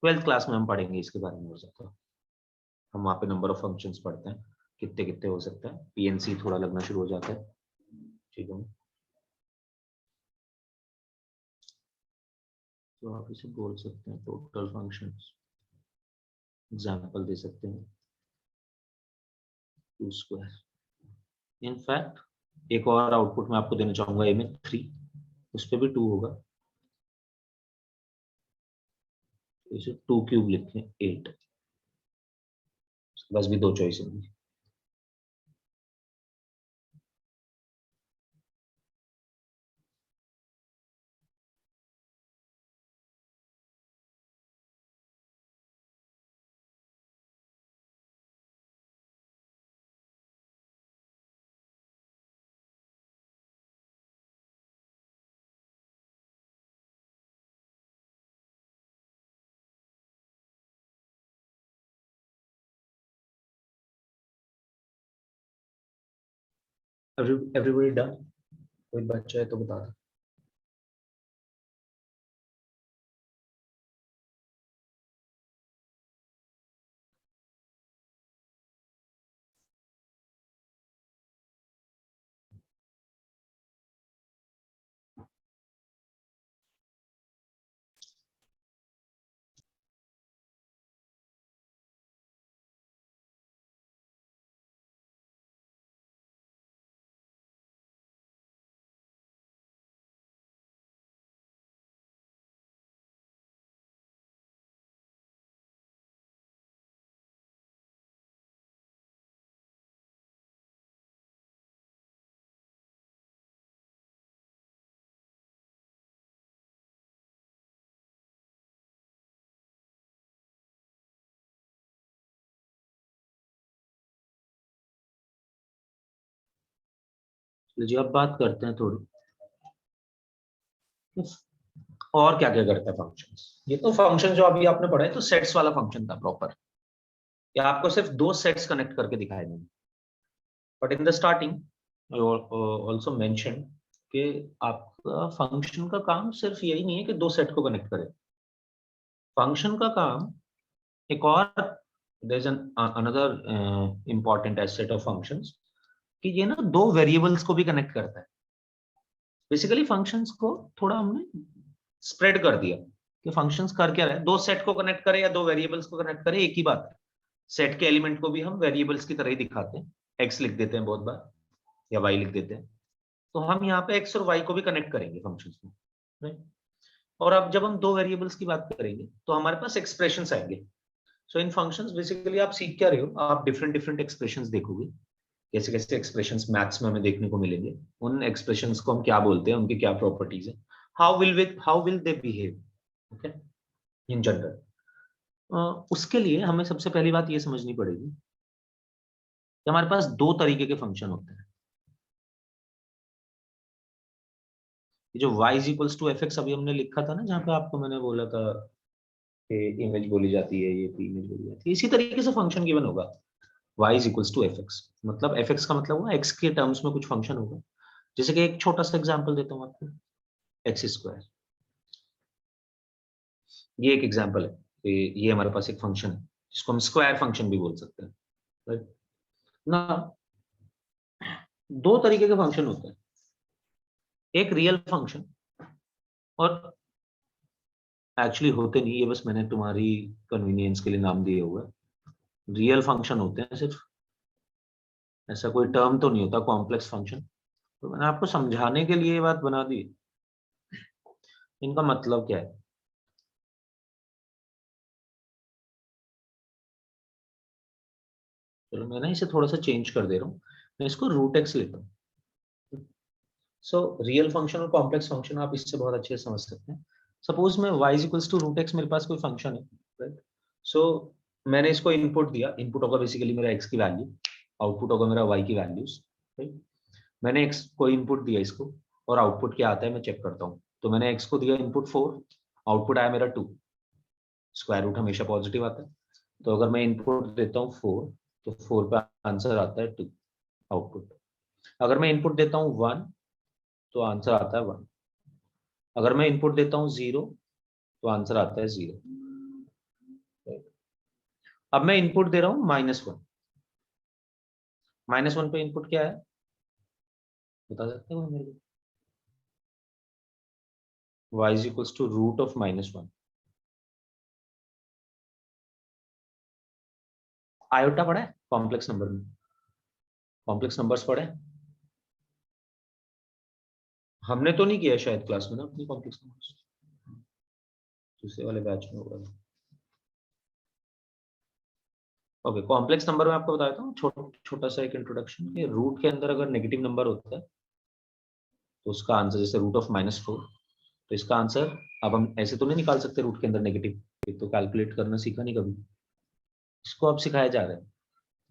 12th class में हम पढ़ेंगे इसके बारे में, हो सकता है हम वहाँ पे नंबर ऑफ फंक्शंस पढ़ते हैं, कितने कितने हो सकता है, पीएनसी थोड़ा लगना शुरू हो जाता है। ठीक है, तो आप इसे बोल सकते हैं टोटल फंक्शंस, एग्जांपल दे सकते हैं 2 स्क्वायर। इनफैक्ट एक और आउटपुट मैं आपको देना चाहूंगा ए में 3, उस पर भी 2 होगा, इसे 2 क्यूब लिखें 8, बस भी 2 चॉइस होंगी। Everybody done? कोई बच्चा है तो बता दो। जी अब बात करते हैं थोड़ी और क्या क्या करता है फंक्शंस। ये तो फंक्शन जो अभी आपने पढ़ा है तो सेट्स वाला फंक्शन था प्रॉपर, या आपको सिर्फ 2 सेट्स कनेक्ट करके दिखाए देंगे। But in the starting I also mention कि आपका फंक्शन का काम सिर्फ यही नहीं है कि 2 सेट को कनेक्ट करे। फंक्शन का काम एक और, there is another important aspect of functions, कि ये ना 2 वेरिएबल्स को भी कनेक्ट करता है। बेसिकली फंक्शंस को थोड़ा हमने स्प्रेड कर दिया कि फंक्शंस कर क्या रहे हैं, 2 सेट को कनेक्ट करे या 2 वेरिएबल्स को कनेक्ट करे, एक ही बात है। सेट के एलिमेंट को भी हम वेरिएबल्स की तरह ही दिखाते हैं, एक्स लिख देते हैं बहुत बार या वाई लिख देते हैं, तो हम यहाँ पे एक्स और वाई को भी कनेक्ट करेंगे फंक्शंस में, राइट। और अब जब हम 2 वेरिएबल्स की बात करेंगे तो हमारे पास एक्सप्रेशंस आएंगे। सो इन फंक्शंस बेसिकली आप सीख क्या रहे हो, आप डिफरेंट डिफरेंट एक्सप्रेशंस देखोगे, कैसे कैसे एक्सप्रेशंस मैथ्स में हमें देखने को मिलेंगे, उन एक्सप्रेशंस को हम क्या बोलते हैं, उनकी क्या प्रॉपर्टीज है, how will they behave, okay, in general. उसके लिए हमें सबसे पहली बात ये समझनी पड़ेगी कि हमारे पास 2 तरीके के फंक्शन होते हैं। जो y is equals to f x अभी हमने लिखा था ना, जहां पे आपको मैंने बोला था कि इमेज बोली जाती है, ये इमेज बोली जाती है, इसी तरीके से फंक्शन गिवन होगा y is equals to f x. मतलब एफ एक्स का मतलब हुआ x के टर्म्स में कुछ फंक्शन होगा। जैसे कि एक छोटा सा एग्जांपल देता हूँ आपको, एक्स स्क्वायर, ये एक एग्जांपल है कि ये हमारे पास एक फंक्शन है जिसको हम स्क्वायर फंक्शन भी बोल सकते हैं, राइट ना। 2 तरीके के फंक्शन होते हैं, एक रियल फंक्शन, और एक्चुअली होते नहीं, ये बस मैंने तुम्हारी कन्वीनियंस के लिए नाम दिए हुए हैं। रियल फंक्शन होते हैं सिर्फ, ऐसा कोई टर्म तो नहीं होता कॉम्प्लेक्स फंक्शन, तो मैंने आपको समझाने के लिए ये बात बना दी। इनका मतलब क्या है, चलो मैं ना इसे थोड़ा सा चेंज कर दे रहा हूँ, मैं इसको रूट एक्स लेता हूँ। सो रियल फंक्शन और कॉम्प्लेक्स फंक्शन आप इससे बहुत अच्छे से समझ सकते हैं। सपोज मैं y equals to root x, मेरे पास कोई फंक्शन है, राइट। सो मैंने इसको इनपुट दिया, इनपुट होगा बेसिकली मेरा x की वैल्यू, आउटपुट होगा मेरा y की वैल्यूज, राइट। मैंने x को इनपुट दिया इसको, और आउटपुट क्या आता है मैं चेक करता हूँ। तो मैंने x को दिया इनपुट 4, आउटपुट आया मेरा 2, स्क्वायर रूट हमेशा पॉजिटिव आता है। तो अगर मैं इनपुट देता हूँ 4, तो 4 पे आंसर आता है 2 आउटपुट। अगर मैं इनपुट देता हूँ 1, तो आंसर आता है 1। अगर मैं इनपुट देता हूँ 0, तो आंसर आता है 0। अब मैं इनपुट दे रहा हूँ -1। -1 पे इनपुट क्या है बता सकते हो मेरे को? y is equals to root of -1। Iota पढ़ा है कॉम्प्लेक्स नंबर में? कॉम्प्लेक्स नंबर्स पढ़े हैं? हमने तो नहीं किया शायद क्लास में ना अपनी कॉम्प्लेक्स नंबर्स, दूसरे वाले बैच में होगा। ओके, कॉम्प्लेक्स नंबर में आपको बताया था छोटा सा एक इंट्रोडक्शन कि रूट के अंदर अगर नेगेटिव नंबर होता है तो उसका आंसर, जैसे रूट ऑफ -4, तो इसका आंसर, अब हम ऐसे तो नहीं निकाल सकते रूट के अंदर नेगेटिव, ये तो कैलकुलेट करना सीखा नहीं कभी, इसको अब सिखाया जा रहा है।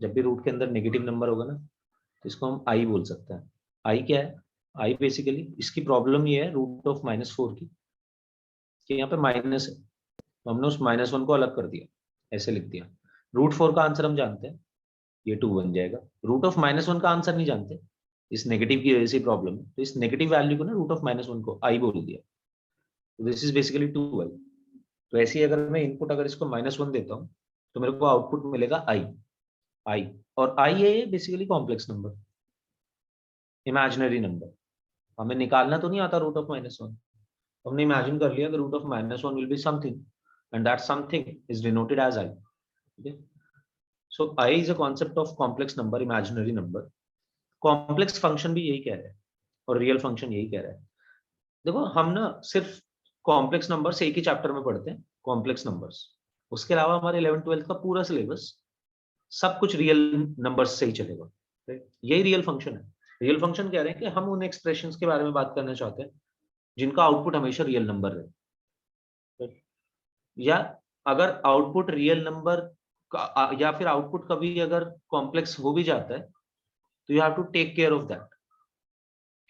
जब भी रूट के अंदर नेगेटिव नंबर होगा ना तो इसको हम आई बोल सकते हैं। आई क्या है? आई बेसिकली इसकी प्रॉब्लम ये है रूट ऑफ -4 की, कि यहाँ पे माइनस है, तो हमने उस -1 को अलग कर दिया, ऐसे लिख दिया। √4 का आंसर हम जानते हैं, ये 2 बन जाएगा। रूट ऑफ -1 का आंसर नहीं जानते, इस नेगेटिव की वजह से प्रॉब्लम है, तो इस नेगेटिव वैल्यू को ना रूट ऑफ -1 को आई बोल दिया, तो दिस इज बेसिकली 2y। तो ऐसे ही अगर मैं इनपुट, अगर इसको -1 देता हूँ तो मेरे को आउटपुट मिलेगा आई, और आई है basically complex number, imaginary number. हमें निकालना तो नहीं आता रूट ऑफ -1, हमने इमेजिन कर लिया कि root of -1 will be something and that something is denoted as i. Okay? So I is a concept of complex number, imaginary number. Complex function भी यही कह रहा है और रियल फंक्शन यही कह रहा है। देखो हम ना सिर्फ कॉम्प्लेक्स नंबर्स एक ही चैप्टर में पढ़ते हैं, कॉम्प्लेक्स नंबर्स। उसके अलावा हमारे 11th-12th का पूरा सिलेबस सब कुछ रियल नंबर्स से ही चलेगा। यही रियल फंक्शन है। रियल फंक्शन कह रहे हैं कि हम उन एक्सप्रेशंस के बारे में बात करना चाहते हैं जिनका आउटपुट हमेशा रियल नंबर रहे, या अगर आउटपुट रियल नंबर या फिर आउटपुट कभी अगर कॉम्प्लेक्स हो भी जाता है तो you have to take care of that.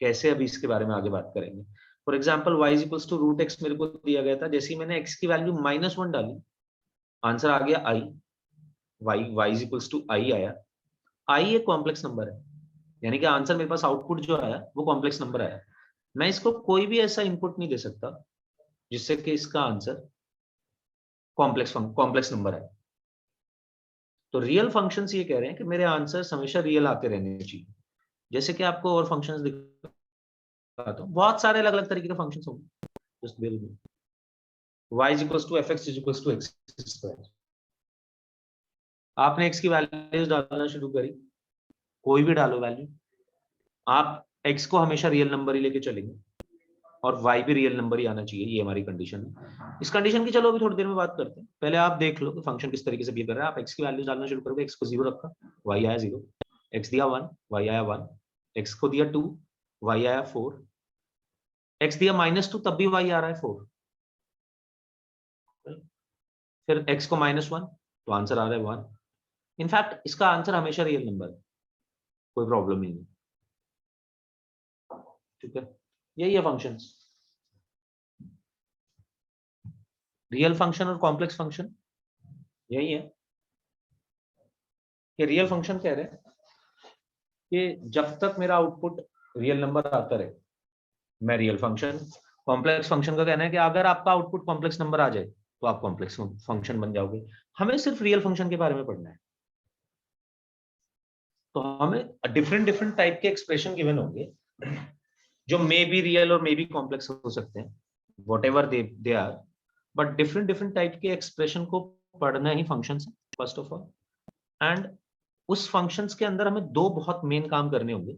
कैसे, अभी इसके बारे में आगे बात करेंगे। For example y equals to root x मेरे को दिया गया था, जैसे ही मैंने x की वैल्यू -1 डाली, आंसर आ गया i, y equals to i आया। i एक कॉम्प्लेक्स नंबर है, यानी कि आंसर मेरे पास आउटपुट जो आया वो कॉम्प्लेक्स नंबर आया। मैं इसको कोई भी ऐसा इनपुट नहीं दे सकता जिससे कि इसका आंसर कॉम्प्लेक्स नंबर है। तो रियल फंक्शंस ये कह रहे हैं कि मेरे आंसर्स हमेशा रियल आते रहने चाहिए। जैसे कि आपको और फंक्शंस दिखाता हूं, बहुत सारे अलग अलग तरीके के फंक्शंस होंगे, just bear with me. y is equals to fx is equals to x square। आपने x की वैल्यूज डालना शुरू करी, कोई भी डालो वैल्यू, आप x को हमेशा रियल नंबर ही लेके चलेंगे और y भी रियल नंबर ही आना चाहिए, ये हमारी कंडीशन है। इस कंडीशन की चलो अभी थोड़ी देर में बात करते हैं, पहले आप देख लो कि फंक्शन किस तरीके से बिहेव कर रहा है। आप x की वैल्यूज डालना शुरू करोगे, x को 0 रखा, y आया 0, x दिया 1, y आया 1, x को दिया 2, y आया 4, x दिया -2, तब भी y आ रहा है 4, फिर x को -1, तो आंसर आ रहा है 1। इनफैक्ट इसका आंसर हमेशा रियल नंबर है, कोई प्रॉब्लम नहीं है, ठीक है। यही है फंक्शंस, रियल फंक्शन और कॉम्प्लेक्स फंक्शन यही है कि रियल फंक्शन कह रहे हैं कि जब तक मेरा आउटपुट रियल नंबर आता रहे मैं रियल फंक्शन। कॉम्प्लेक्स फंक्शन का कहना है कि अगर आपका आउटपुट कॉम्प्लेक्स नंबर आ जाए तो आप कॉम्प्लेक्स फंक्शन बन जाओगे। हमें सिर्फ रियल फंक्शन के बारे में पढ़ना है, तो हमें डिफरेंट टाइप के एक्सप्रेशन गिवन होंगे जो मे बी रियल और मे बी कॉम्प्लेक्स हो सकते हैं, whatever they are, but different type के एक्सप्रेशन को पढ़ना ही फंक्शंस है फर्स्ट ऑफ ऑल। एंड उस फंक्शंस के अंदर हमें दो बहुत मेन काम करने होंगे,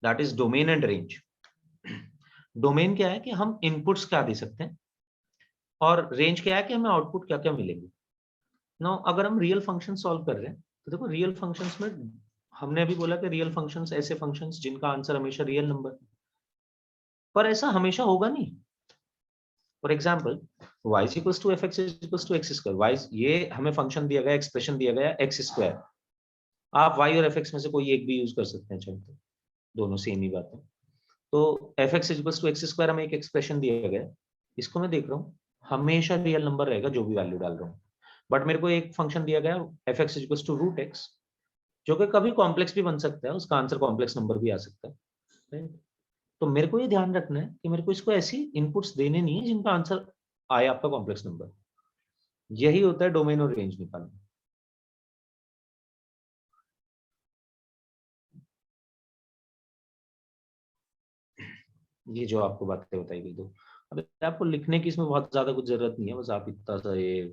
that is domain and range. Domain क्या है कि हम इनपुट्स क्या दे सकते हैं, और रेंज क्या है कि हमें आउटपुट क्या क्या मिलेंगे। नाउ अगर हम रियल फंक्शन सॉल्व कर रहे हैं तो देखो रियल फंक्शंस में हमने अभी बोला कि रियल फंक्शंस ऐसे फंक्शंस जिनका आंसर हमेशा रियल नंबर, पर ऐसा हमेशा होगा नहीं। For example y equals to fx equals to x square, y ये हमें फंक्शन दिया गया, एक्सप्रेशन दिया गया x स्क्वायर। आप y और fx में से कोई एक भी यूज कर सकते हैं, चलते दोनों सेम ही बात है। तो f x equals to x square हमें एक एक्सप्रेशन दिया गया है, इसको मैं देख रहा हूँ हमेशा रियल नंबर रहेगा जो भी वैल्यू डाल रहा हूँ, बट मेरे को एक फंक्शन दिया गया f x equals to root x, जो कि कभी कॉम्प्लेक्स भी बन सकता है, उसका आंसर कॉम्प्लेक्स नंबर भी आ सकता है, right? तो मेरे को ये ध्यान रखना है कि मेरे को इसको ऐसी इनपुट्स देने नहीं है जिनका आंसर आए आपका कॉम्प्लेक्स नंबर। यही होता है डोमेन और रेंज निकालना। ये जो आपको बातें बताई गई, तो अब आपको लिखने की इसमें बहुत ज्यादा कुछ जरूरत नहीं है, बस आप इतना सा ये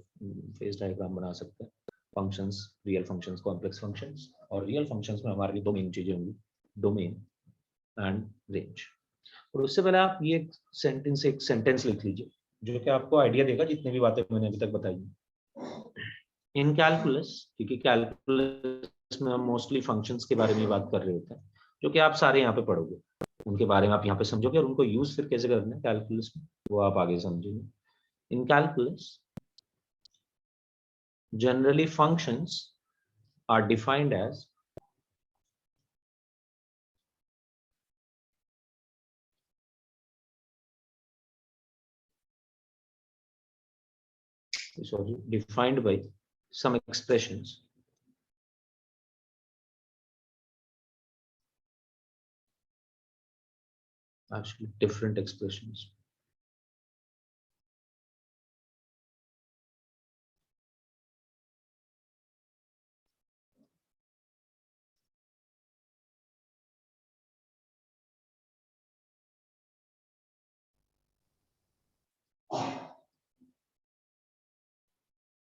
फेस डायग्राम बना सकते हैं। Functions, real functions, complex functions, और रियल फंक्शंस में हमारे लिए दो मेन चीजें होंगी, डोमेन एंड रेंज। और उससे पहले आप ये एक सेंटेंस लिख लीजिए जो कि आपको आइडिया देगा जितनी भी बातें मैंने अभी तक बताई। इन कैलकुलस, क्योंकि कैलकुलस में हम मोस्टली फंक्शंस के बारे में बात कर रहे होते हैं, जो कि आप सारे यहाँ पे पढ़ोगे, उनके बारे में आप यहाँ पे समझोगे, और उनको यूज फिर कैसे करना है कैलकुलस में वो आप आगे समझेंगे। In calculus generally functions are defined as defined by some expressions actually different expressions.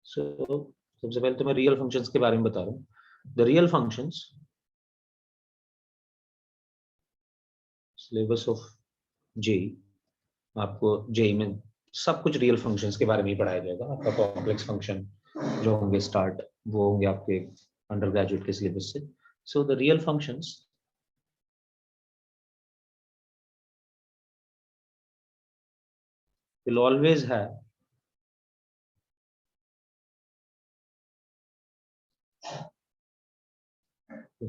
So सबसे पहले तो मैं रियल फंक्शंस के बारे में बता रहा हूँ। The real functions, syllabus of JEE, आपको जेई में सब कुछ रियल फंक्शंस के बारे में ही पढ़ाया जाएगा। आपका कॉम्प्लेक्स फंक्शन जो होंगे स्टार्ट, वो होंगे आपके अंडर ग्रेजुएट के सिलेबस से। So the real functions will always have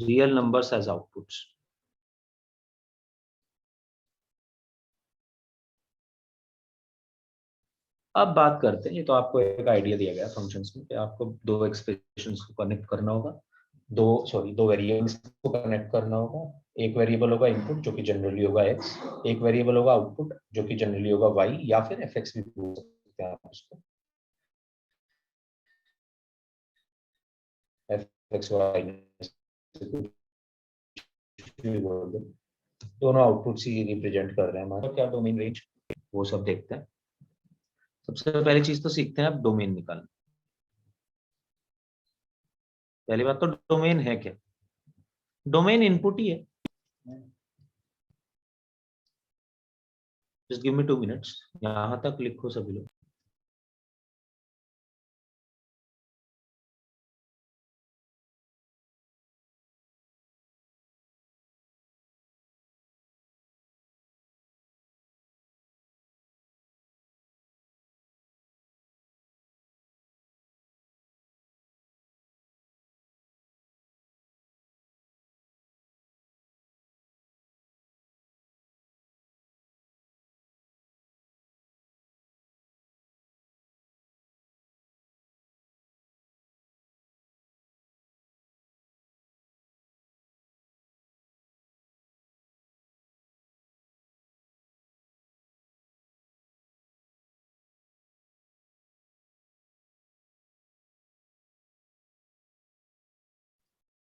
real numbers as outputs. अब बात करते हैं, ये तो आपको एक आइडिया दिया गया फंक्शंस में कि आपको दो एक्सप्रेशंस को कनेक्ट करना होगा, दो वेरिएबल्स को कनेक्ट करना होगा। एक वेरिएबल होगा इनपुट जो कि जनरली होगा x, एक वेरिएबल होगा आउटपुट जो कि जनरली होगा y या फिर fx भी बोल सकते हैं आप उसको, fx y भी बोल दो, दोनों आउटपुट्स ही रिप्रेजेंट कर रहे हैं हमारा क्या डोमेन रेंज, वो सब देखते हैं। सबसे पहली चीज तो सीखते हैं आप डोमेन निकालना। पहली बात तो डोमेन है क्या? डोमेन इनपुट ही है। जस्ट गिव मी 2 मिनट्स, यहां तक लिखो सभी लोग।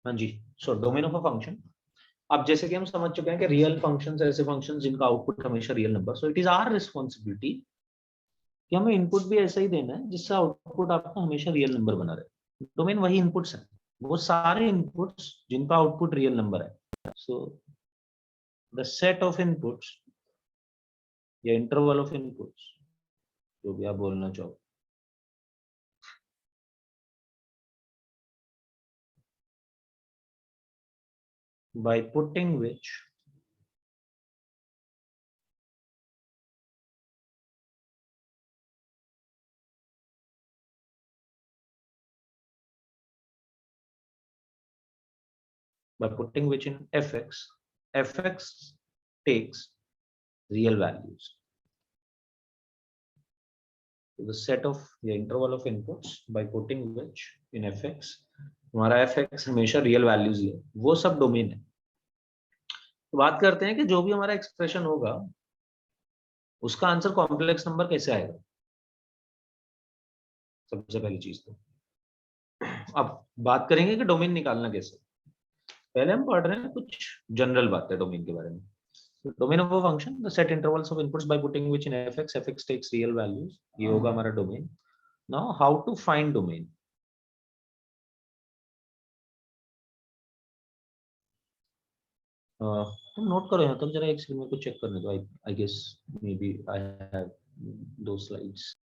हाँ जी, so domain of a function. अब जैसे कि हम समझ चुके हैं कि रियल फंक्शंस ऐसे फंक्शंस जिनका आउटपुट हमेशा real number, so it is our responsibility कि हमें इनपुट भी ऐसा ही देना है जिससे आउटपुट आपका हमेशा रियल नंबर बना रहे। डोमेन वही इनपुट्स है, वो सारे इनपुट्स जिनका आउटपुट रियल नंबर है। So the set of inputs या इंटरवल ऑफ इनपुट्स, जो भी आप बोलना चाहो, by putting which in fx takes real values. So the set of the interval of inputs by putting which in fx, हमारा fx हमेशा real values ले, वो सब डोमेन है. तो बात करते हैं कि जो भी हमारा एक्सप्रेशन होगा उसका आंसर कॉम्प्लेक्स नंबर कैसे आएगा. सबसे पहली चीज तो अब बात करेंगे कि डोमेन निकालना कैसे. पहले हम पढ़ रहे हैं कुछ जनरल बातें डोमेन के बारे में. Domain of a function, the set intervals of inputs by putting which in fx takes real values. ये होगा हमारा domain. Now how to find domain. तुम नोट करो यहाँ तक जरा, एक सेकंड मेरे को चेक करने दो. I guess may be I have दो स्लाइड्स.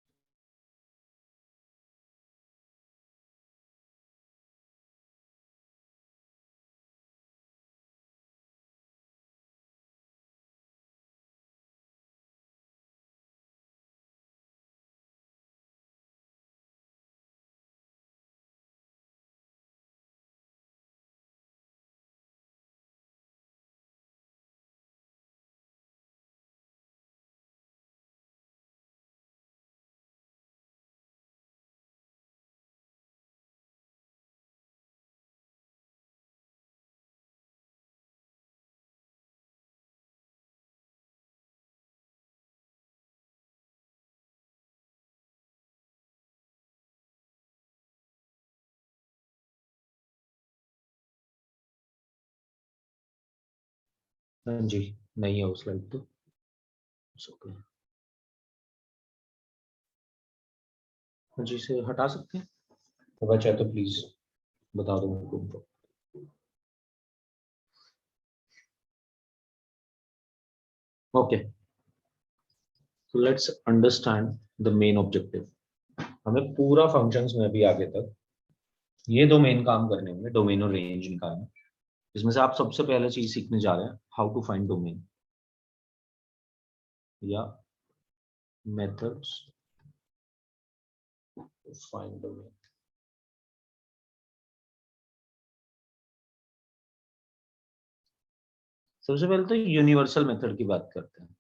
हाँ जी, नहीं है वो स्लाइड तो ओके. हाँ जी, इसे हटा सकते हैं अगर चाहे तो प्लीज बता दो मेरे को. Okay, so let's understand the main objective. हमें पूरा फंक्शंस में भी आगे तक ये दो मेन काम करने होंगे, डोमेन और रेंज निकालना. इसमें से आप सबसे पहले चीज सीखने जा रहे हैं हाउ टू फाइंड डोमेन या मेथड्स टू फाइंड डोमेन. सबसे पहले तो यूनिवर्सल मेथड की बात करते हैं.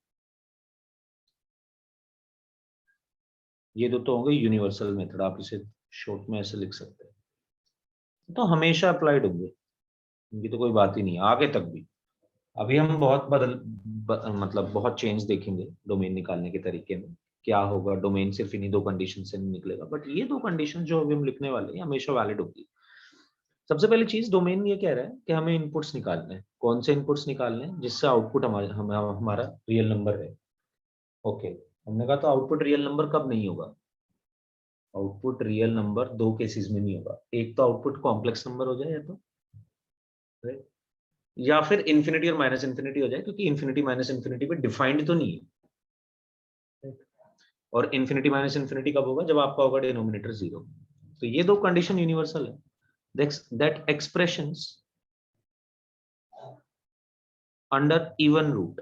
ये दो तो होंगे यूनिवर्सल मेथड, आप इसे शॉर्ट में ऐसे लिख सकते हैं. तो हमेशा अप्लाइड होंगे, इनकी तो कोई बात ही नहीं है आगे तक भी. अभी हम बहुत मतलब बहुत चेंज देखेंगे डोमेन निकालने के तरीके में. क्या होगा, डोमेन सिर्फ इन्हीं दो कंडीशन से नहीं निकलेगा, बट ये दो कंडीशन जो अभी हम लिखने वाले हैं हमेशा वैलिड होगी. सबसे पहली चीज, डोमेन ये कह रहा है कि हमें इनपुट्स निकालने हैं. कौन से इनपुट्स निकालने हैं जिससे आउटपुट हमारा रियल नंबर है. ओके, हमने कहा तो आउटपुट रियल नंबर कब नहीं होगा. आउटपुट रियल नंबर दो केसेस में नहीं होगा. एक तो आउटपुट कॉम्प्लेक्स नंबर हो जाए या तो, या फिर इंफिनिटी और माइनस इंफिनिटी हो जाए, क्योंकि इंफिनिटी माइनस इंफिनिटी पे डिफाइंड तो नहीं है. और इंफिनिटी माइनस इंफिनिटी कब होगा, जब आपका होगा डिनोमिनेटर 0. तो ये दो कंडीशन यूनिवर्सल है. That expressions under even root.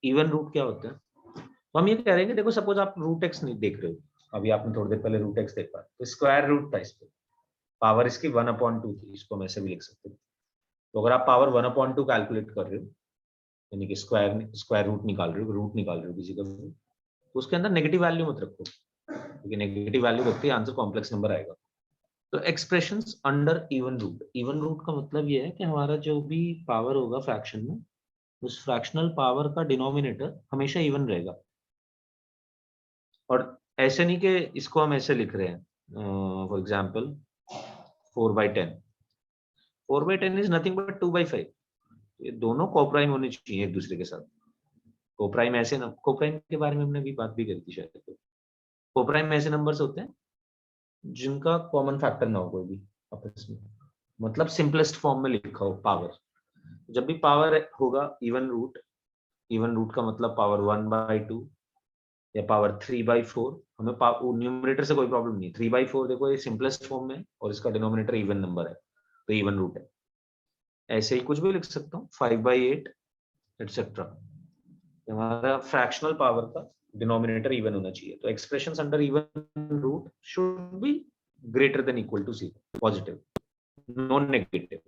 Even root क्या होता है, तो हम ये कह रहे हैं कि देखो सपोज आप रूट एक्स नहीं देख रहे हो, अभी आपने थोड़ी देर पहले रूट एक्स देखा, तो स्क्वायर रूट था इस पे, पावर इसकी 1/2 थी. इसको हम ऐसे भी लिख सकते हैं. तो अगर आप पावर 1/2 कैलकुलेट कर रहे हो, यानी कि स्क्वायर रूट निकाल रहे हो, रूट निकाल रहे हो किसी का, तो उसके अंदर नेगेटिव वैल्यू मत रखो, क्योंकि नेगेटिव वैल्यू रखते ही आंसर कॉम्प्लेक्स नंबर आएगा. तो expressions under even root. Even root का मतलब ये है कि हमारा जो भी पावर होगा फ्रैक्शन में, उस फ्रैक्शनल पावर का डिनोमिनेटर हमेशा इवन रहेगा. और ऐसे नहीं कि इसको हम ऐसे लिख रहे हैं, for example 4/10. 4/10 is nothing but 2/5. ये दोनों कोप्राइम होने चाहिए एक दूसरे के साथ. कोप्राइम ऐसे ना, कोप्राइम के बारे में हमने अभी बात भी करी थी शायद. तो कोप्राइम ऐसे नंबर्स होते हैं जिनका कॉमन फैक्टर ना हो कोई भी आपस में, मतलब सिंपलेस्ट फॉर्म में लिखा हो पावर. जब भी पावर होगा इवन रूट का मतलब पावर 1/2 या पावर 3/4. हमें न्यूमरेटर से कोई प्रॉब्लम नहीं. 3/4 देखो ये सिंपलेस्ट फॉर्म में, और इसका डिनोमिनेटर इवन नंबर है, तो इवन रूट है. ऐसे ही कुछ भी लिख सकता हूँ, 5/8 एटसेट्रा. हमारा फ्रैक्शनल पावर का डिनोमिनेटर इवन होना चाहिए. तो expressions under even root should be greater than equal to 0, positive, non negative.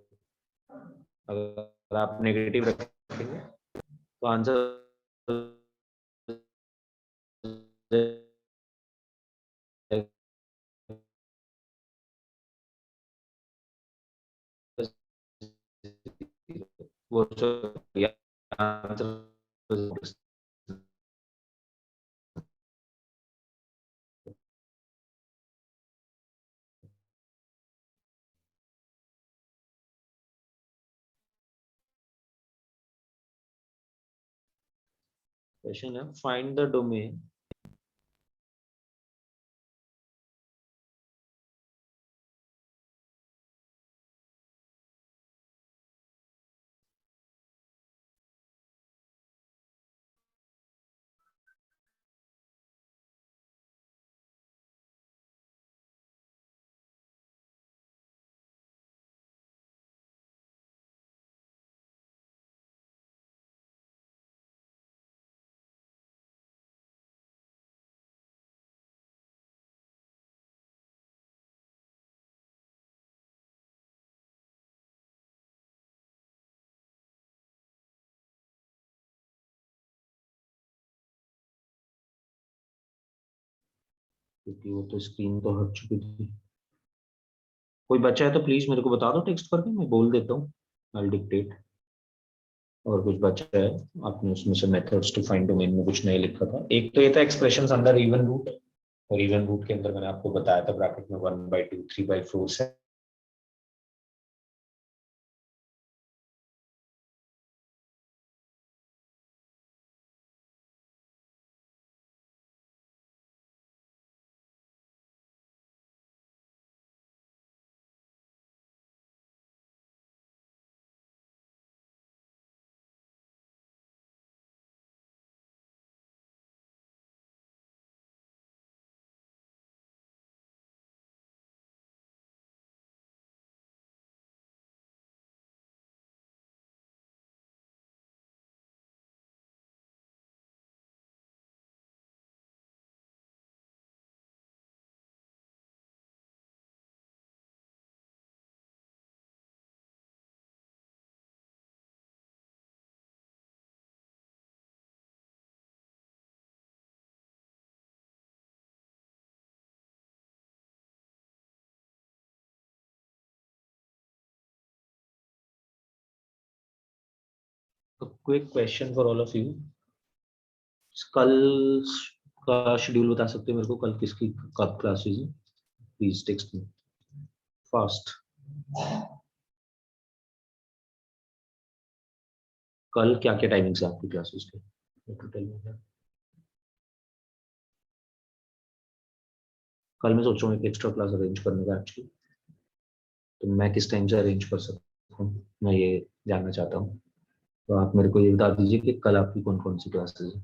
अगर आप नेगेटिव रखेंगे तो आंसर वो आंसर क्वेश्चन है फाइंड द डोमेन क्योंकि वो तो स्क्रीन तो हट चुकी थी। कोई बच्चा है तो प्लीज मेरे को बता दो टेक्स्ट करके, मैं बोल देता हूँ, आई डिक्टेट। और कुछ बच्चा है, आपने उसमें से मेथड्स टू फाइंड डोमेन में कुछ नहीं लिखा था। एक तो ये था एक्सप्रेशंस अंडर इवन रूट, और इवन रूट के अंदर मैंने आपको बताया था ब्रैकेट में 1/2 3/4 से quick question for all of you. कल का शेड्यूल बता सकते हो मेरे को, कल किसकी कब क्लासेस है? Please text me fast. कल क्या क्या टाइमिंग्स है आपकी क्लासेस के? कल मैं सोच रहा हूँ एक एक्स्ट्रा क्लास अरेंज करने का एक्चुअली, तो मैं किस टाइम से अरेंज कर सकता हूँ, मैं ये जानना चाहता हूँ। तो आप मेरे को ये बता दीजिए कि कल आपकी कौन कौन सी क्लासेस है।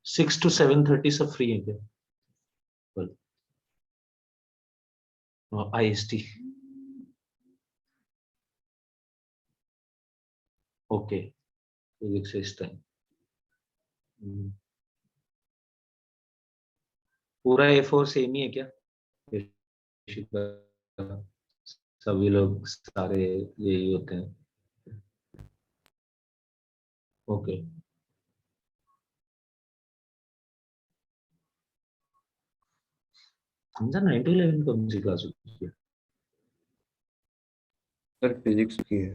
सिक्स टू 7:30 सब फ्री है क्या कल? IST। ओके, फिजिक्स इस टाइम पूरा A4 सेम ही है क्या? सभी लोग सारे यही होते हैं? ओके। समझा 9 to 11 कौन सी क्लास होती है?
सर फिजिक्स की है।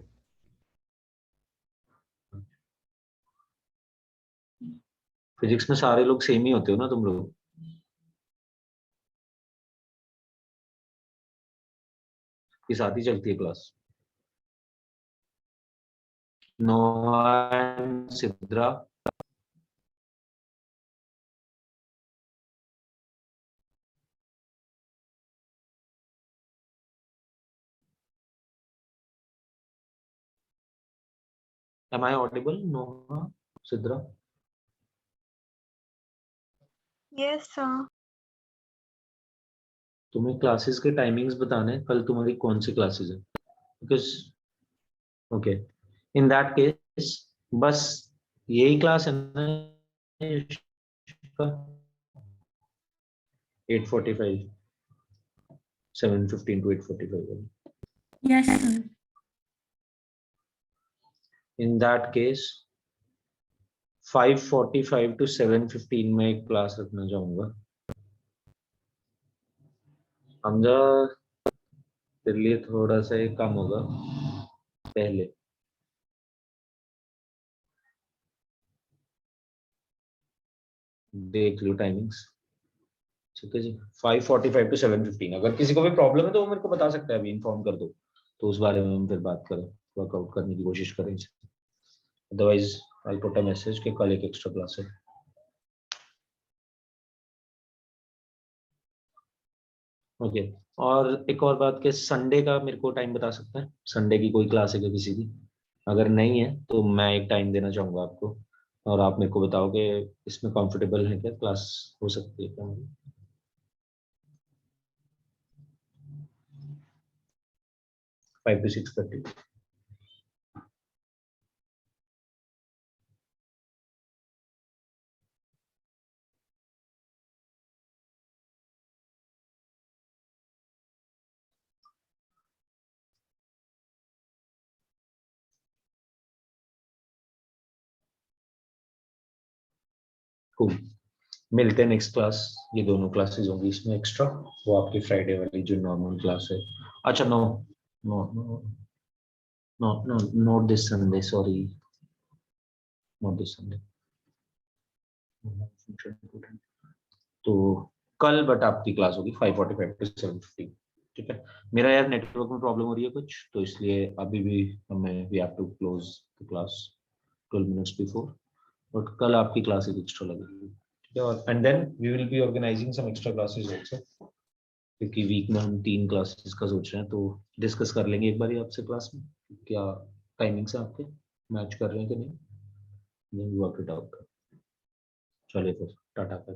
फिजिक्स में सारे लोग सेम ही होते हो ना तुम लोग? की साथ ही चलती है क्लास? नोआ and Sidra. Am I audible? Noha, Sidra?
Yes, sir.
तुम्हें क्लासेस के टाइमिंग्स बताने हैं, कल तुम्हारी कौन सी क्लासेस है? Because okay, in that case बस यही क्लास है ना इसका 8:45 7:15 to 8:45.
Yes, sir.
In that case 5:45 to 7:15 में एक क्लास रखना चाहूंगा। हमजा तेरे लिए थोड़ा सा एक काम होगा पहले, देख लो टाइमिंग्स, ठीक है जी। 5:45 to 7:15, अगर किसी को भी प्रॉब्लम है तो वो मेरे को बता सकता है, अभी इन्फॉर्म कर दो तो उस बारे में हम फिर बात करें, वर्कआउट करने की कोशिश करें। Otherwise I put a message कि कल एक एक्स्ट्रा क्लास है। ओके, और एक और बात कि संडे का मेरे को टाइम बता सकते हैं, संडे की कोई क्लास है क्या किसी की? अगर नहीं है तो मैं एक टाइम देना चाहूंगा आपको, और आप मेरे को बताओ कि इसमें कंफर्टेबल है क्या, क्लास हो सकती है क्या? 5 to 6:30। Cool. मिलते हैं नेक्स्ट क्लास, ये दोनों क्लासेस होंगी इसमें एक्स्ट्रा, वो आपकी फ्राइडे वाली जो नॉर्मल क्लास है। अच्छा no no no no no not this Sunday, sorry not this Sunday. तो कल बट आपकी क्लास होगी 5:45 to 7:15, ठीक है। मेरा यार नेटवर्क में प्रॉब्लम हो रही है कुछ, तो इसलिए अभी भी हमें we have to close the class 12 minutes before, but कल आपकी क्लास एक एक्स्ट्रा लगेगी, ठीक है। और and then we will be organizing some extra classes also, क्योंकि वीक में हम 3 क्लासेस का सोच रहे हैं, तो डिस्कस कर लेंगे एक बार आपसे क्लास में क्या टाइमिंग्स हैं आपके, मैच कर रहे हैं कि नहीं, वर्क इट आउट। चलिए फिर टाटा कर